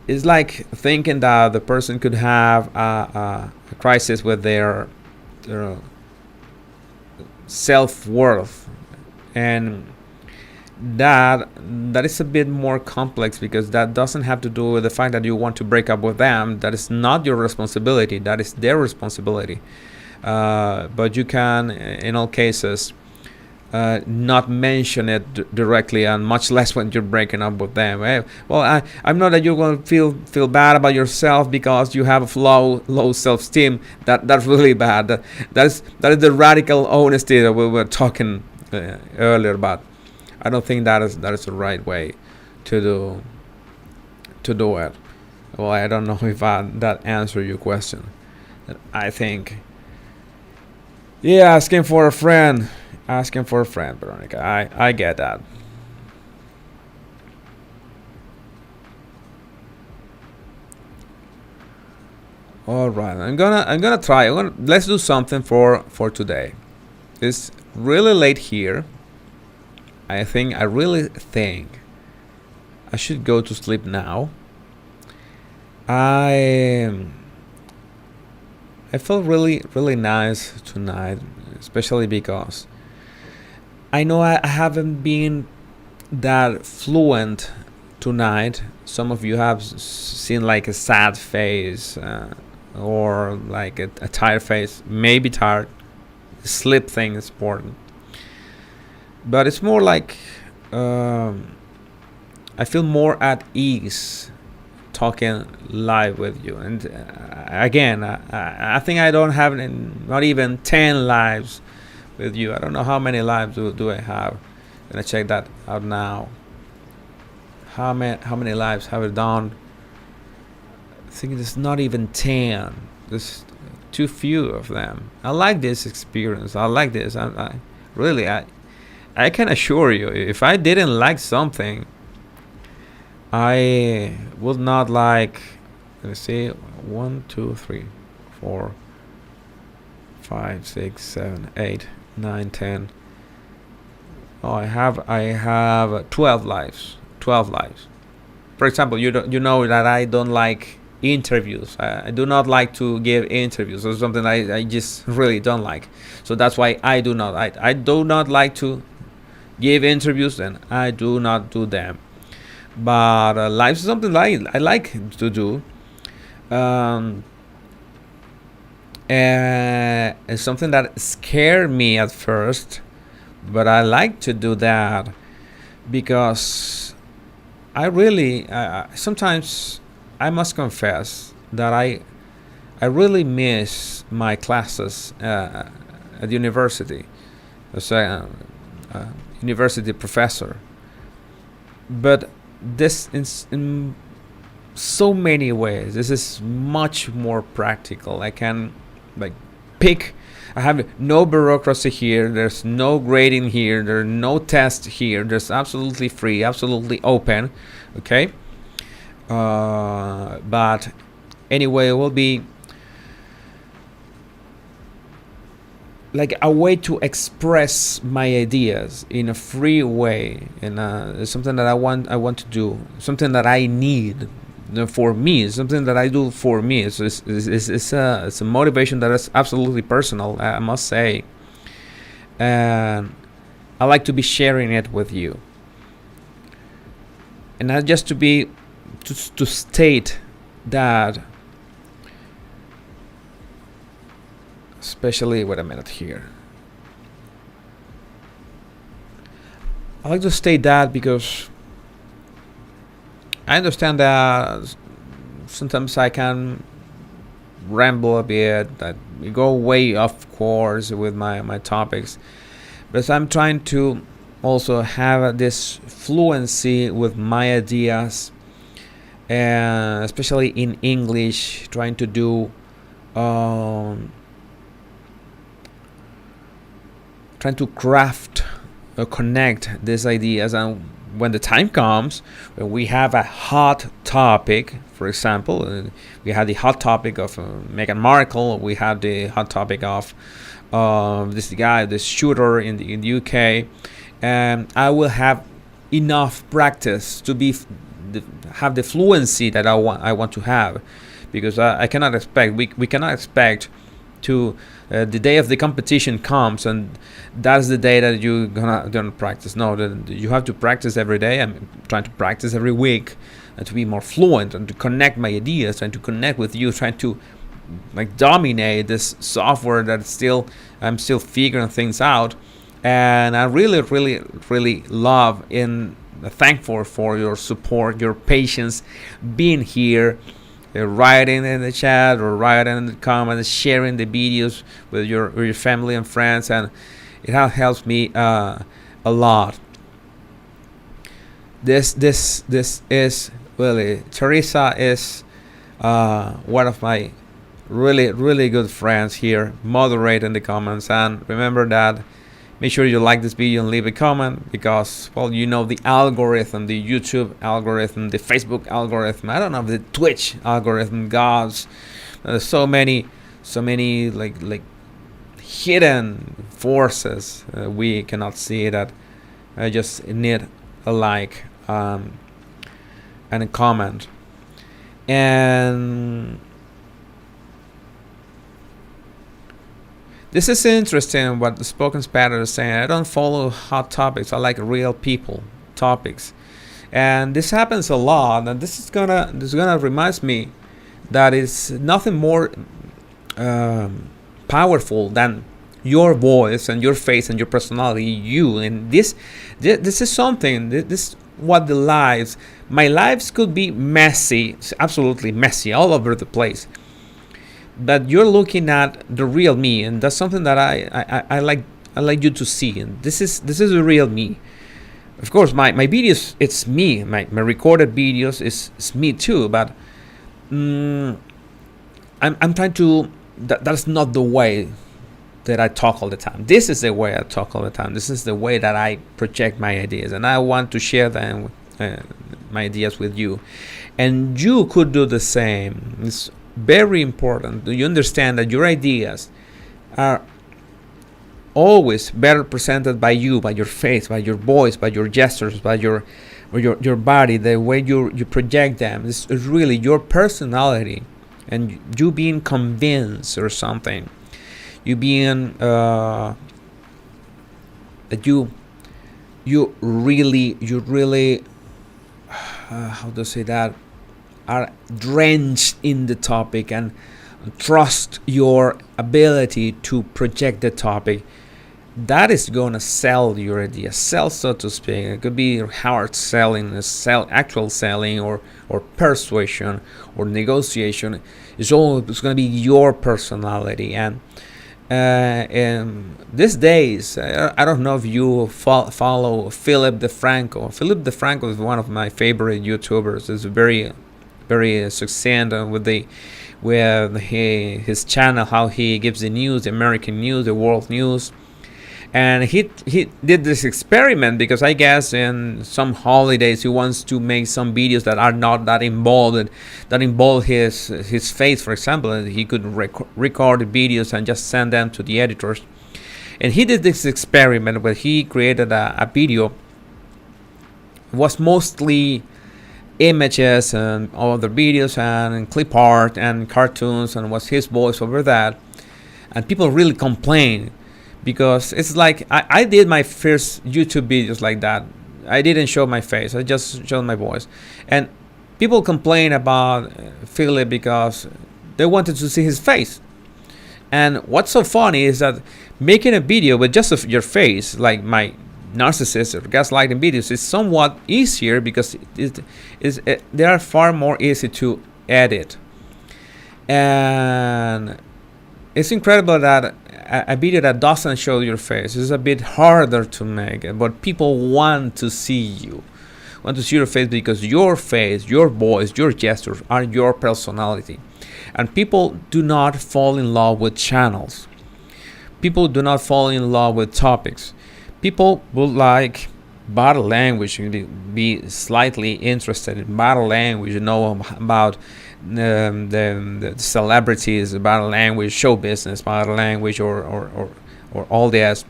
It's like thinking that the person could have a crisis with their self-worth, and that is a bit more complex, because that doesn't have to do with the fact that you want to break up with them. That is not your responsibility. That is their responsibility. But you can, in all cases, not mention it directly, and much less when you're breaking up with them. Well, I'm not that you're going to feel bad about yourself because you have a low self-esteem. That's really bad. That is the radical honesty that we were talking earlier about. I don't think that is the right way to do it. Well, I don't know if that answered your question. I think, yeah, asking for a friend, Veronica. I get that. All right, let's do something for today. It's really late here. I really think I should go to sleep now. I felt really nice tonight, especially because I know I haven't been that fluent tonight. Some of you have seen like a sad face, or like a tired face. Maybe tired. Sleep thing is important, but it's more like I feel more at ease talking live with you. And again, I think I don't have not even 10 lives with you. I don't know how many lives do I have. I'm gonna check that out now. How many lives have I done? I think there's not even 10. There's too few of them. I like this experience. I like this. I really, I can assure you, if I didn't like something, I would not like. Let's see, 1, 2, 3, 4, 5, 6, 7, 8, 9, 10. Oh, I have 12 lives. 12 lives. For example, you know that I don't like interviews. I do not like to give interviews. Or something I just really don't like. So that's why I do not like to give interviews, and I do not do them. But live is something I like to do. And it's something that scared me at first, but I like to do that because I really sometimes I must confess that I really miss my classes at university as a university professor. But this in so many ways, this is much more practical. I can like pick. I have no bureaucracy here. There's no grading here. There's no test here. There's absolutely free, absolutely open. Okay. But anyway, it will be like a way to express my ideas in a free way, and it's something that I want to do, something that I need for me, something that I do for me. It's a motivation that is absolutely personal, I must say, and I like to be sharing it with you, and not just to state that. Especially, wait a minute here. I like to state that because I understand that sometimes I can ramble a bit, that we go way off course with my topics, but I'm trying to also have this fluency with my ideas, and especially in English, trying to do trying to craft or connect these ideas. And when the time comes, when we have a hot topic, for example, we had the hot topic of Meghan Markle, we had the hot topic of this shooter in the UK, and I will have enough practice to have the fluency that I want to have, because I cannot expect, we cannot expect to the day of the competition comes and that's the day that you're gonna practice. No, you have to practice every day. I'm trying to practice every week and to be more fluent and to connect my ideas and to connect with you, trying to like dominate this software that I'm still figuring things out. and I really, really, really love and thankful for your support, your patience, being here, writing in the chat or writing in the comments, sharing the videos with your family and friends, and it has helped me a lot. This is really, Teresa is one of my really, really good friends here. Moderate in the comments, and remember that make sure you like this video and leave a comment, because, well, you know, the algorithm, the YouTube algorithm, the Facebook algorithm, I don't know, the Twitch algorithm, gods, so many like hidden forces we cannot see, that I just need a like and a comment. And this is interesting what the Spoken Spatter is saying. I don't follow hot topics. I like real people topics, and this happens a lot. And this is gonna remind me that it's nothing more powerful than your voice and your face and your personality, you. And this is something. This what the lives. My lives could be messy, absolutely messy, all over the place. But you're looking at the real me, and that's something that I like you to see. And this is the real me. Of course, my videos, it's me. My recorded videos is me too. But I'm trying to. That's not the way that I talk all the time. This is the way I talk all the time. This is the way that I project my ideas, and I want to share them, my ideas, with you, and you could do the same. It's very important. Do you understand that your ideas are always better presented by you, by your face, by your voice, by your gestures, by your body, the way you project them? It's really your personality, and you being convinced or something. You being that you really how to say that, are drenched in the topic and trust your ability to project the topic. That is going to sell your idea, sell, so to speak. It could be hard selling, actual selling, or persuasion or negotiation. It's going to be your personality. And these days, I don't know if you follow Philip DeFranco. Philip DeFranco is one of my favorite YouTubers. He's very, very succinct with his channel, how he gives the news, the American news, the world news. And he did this experiment because I guess in some holidays he wants to make some videos that are not that involved his face, for example. And he could record the videos and just send them to the editors. And he did this experiment where he created a video. It was mostly images and other videos and clip art and cartoons, and was his voice over that. And people really complained, because it's like I did my first YouTube videos like that. I didn't show my face, I just showed my voice. And people complain about Philip because they wanted to see his face. And what's so funny is that making a video with just your face, like my narcissist or gaslighting videos, is somewhat easier because they are far more easy to edit. And it's incredible that a video that doesn't show your face is a bit harder to make, but people want to see you, want to see your face, because your face, your voice, your gestures are your personality. And people do not fall in love with channels. People do not fall in love with topics. People would like body language, be slightly interested in body language, know about the celebrities, body language, show business, body language, or all this.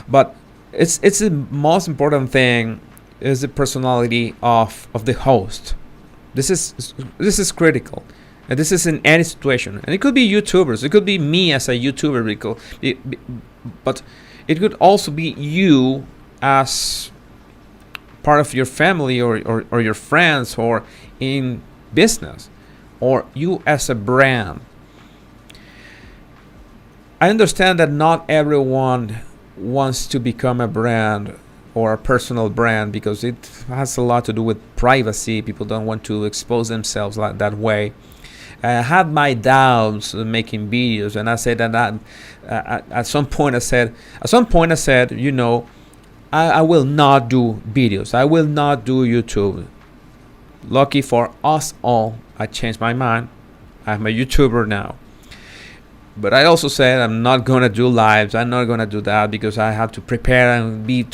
But it's the most important thing is the personality of the host. This is critical, and this is in any situation. And it could be YouTubers, it could be me as a YouTuber, but it could also be you as part of your family or your friends, or in business, or you as a brand. I understand that not everyone wants to become a brand or a personal brand because it has a lot to do with privacy. People don't want to expose themselves like that way. I had my doubts making videos, and I said that at some point I said, I will not do videos. I will not do YouTube. Lucky for us all, I changed my mind. I'm a YouTuber now. But I also said I'm not gonna do lives. I'm not gonna do that because I have to prepare and be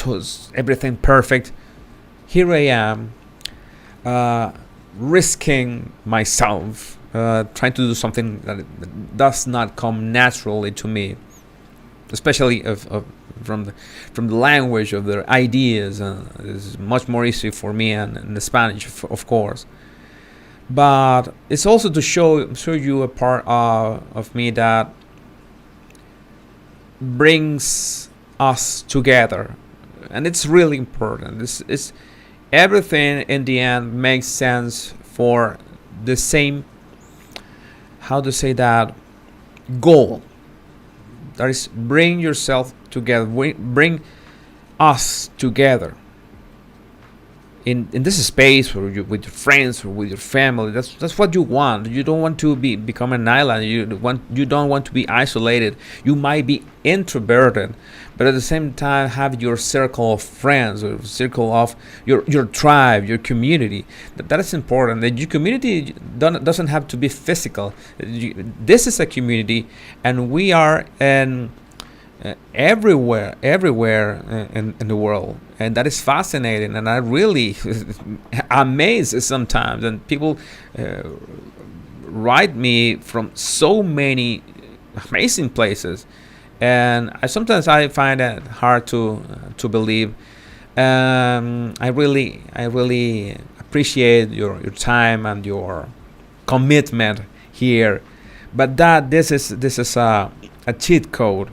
everything perfect. Here I am, risking myself, trying to do something that does not come naturally to me, especially from the language of the ideas. It's much more easy for me and the Spanish, of course. But it's also to show you a part of me that brings us together, and it's really important. This is everything in the end makes sense for the same, how to say that, goal. That is, bring yourself together, bring us together in this space, or with your friends or with your family. That's what you want. You don't want to become an island. You don't want to be isolated. You might be introverted, but at the same time have your circle of friends, or circle of your tribe, your community. That is important. That your community doesn't have to be physical. This is a community, and we are everywhere in the world, and that is fascinating, and I really amazed sometimes. And people write me from so many amazing places, and sometimes I find it hard to believe. I really appreciate your time and your commitment here, but this is a cheat code.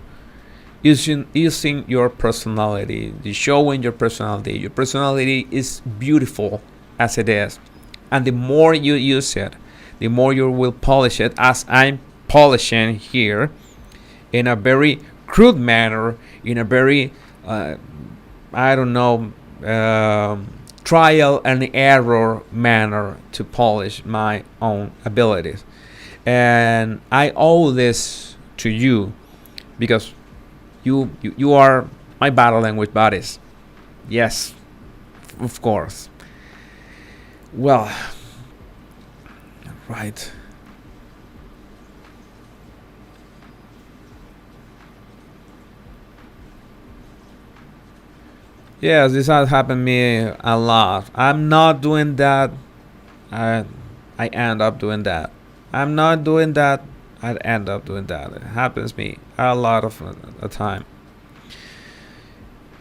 Using your personality, showing your personality. Your personality is beautiful as it is, and the more you use it, the more you will polish it, as I'm polishing here, in a very crude manner, in a very trial and error manner, to polish my own abilities. And I owe this to you, because you are my battle language buddies. Yes, of course. Well, right. Yes, this has happened to me a lot. I'm not doing that. I I end up doing that. I'm not doing that. I end up doing that. It happens to me a lot of the time.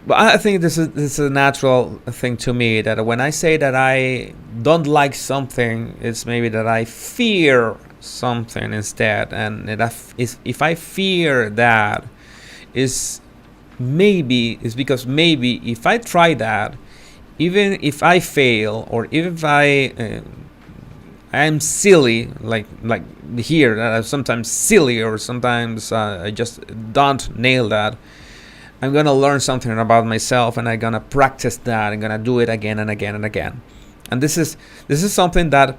But I think this is a natural thing to me, that when I say that I don't like something, it's maybe that I fear something instead, and if I fear that, is maybe it's because maybe if I try that, even if I fail, or even if I'm silly, like here, that I'm sometimes silly, or sometimes I just don't nail that, I'm gonna learn something about myself, and I'm gonna practice that. I'm gonna do it again and again and again. And this is something that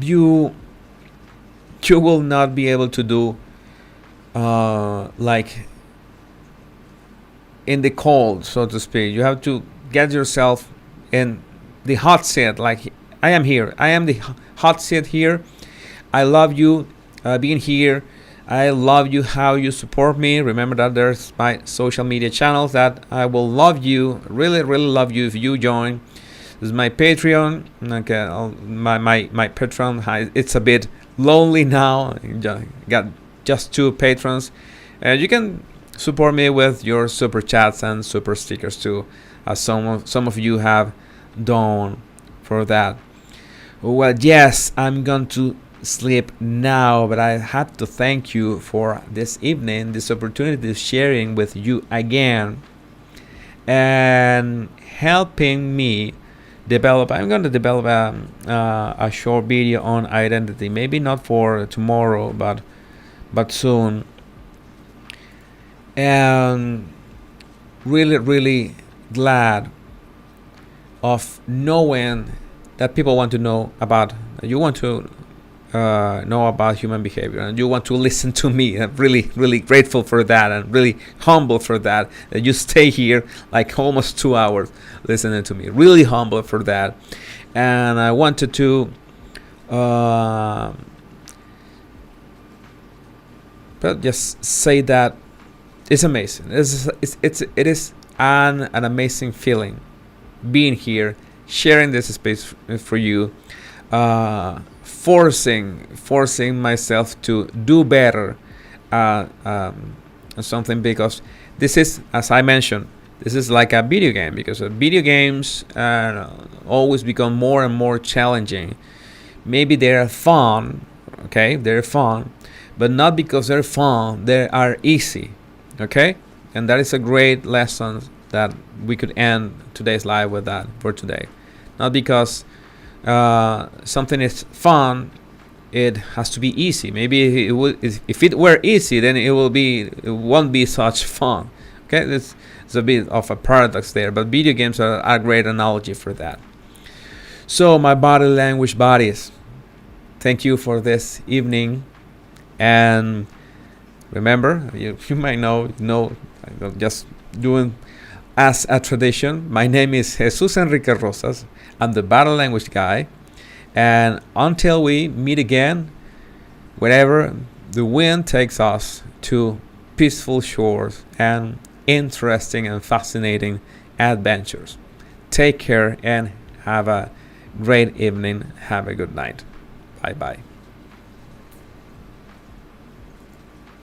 you will not be able to do like in the cold, so to speak. You have to get yourself in the hot seat, like I am here. I am the hot seat here. I love you being here. I love you how you support me. Remember that there's my social media channels that I will love you, really, really love you if you join. This is my Patreon. Okay, my Patreon. It's a bit lonely now. Got just 2 patrons. You can support me with your super chats and super stickers too, as some of you have done for that. Well, yes, I'm going to sleep now, but I have to thank you for this evening, this opportunity of sharing with you again, and helping me develop. I'm going to develop a short video on identity, maybe not for tomorrow, but soon. and really, really glad of knowing that people want to know about, you want to know about human behavior, and you want to listen to me. I'm really, really grateful for that, and really humble for that you stay here like almost 2 hours listening to me. Really humble for that. And I wanted to but just say that it's amazing. It is an amazing feeling being here, sharing this space for you, forcing myself to do better, something, because this is, as I mentioned, this is like a video game, because video games always become more and more challenging. Maybe they're fun, okay, they're fun, but not because they're fun, they are easy, okay? And that is a great lesson that we could end today's live with, that for today. Not because something is fun, it has to be easy. Maybe it would, if it were easy, then it won't be such fun. Okay, it's a bit of a paradox there, but video games are a great analogy for that. So, my body language buddies, thank you for this evening. And remember, you might know, just doing as a tradition. My name is Jesus Enrique Rosas. I'm the body language guy. And until we meet again, wherever the wind takes us to peaceful shores and interesting and fascinating adventures, take care and have a great evening. Have a good night. Bye bye.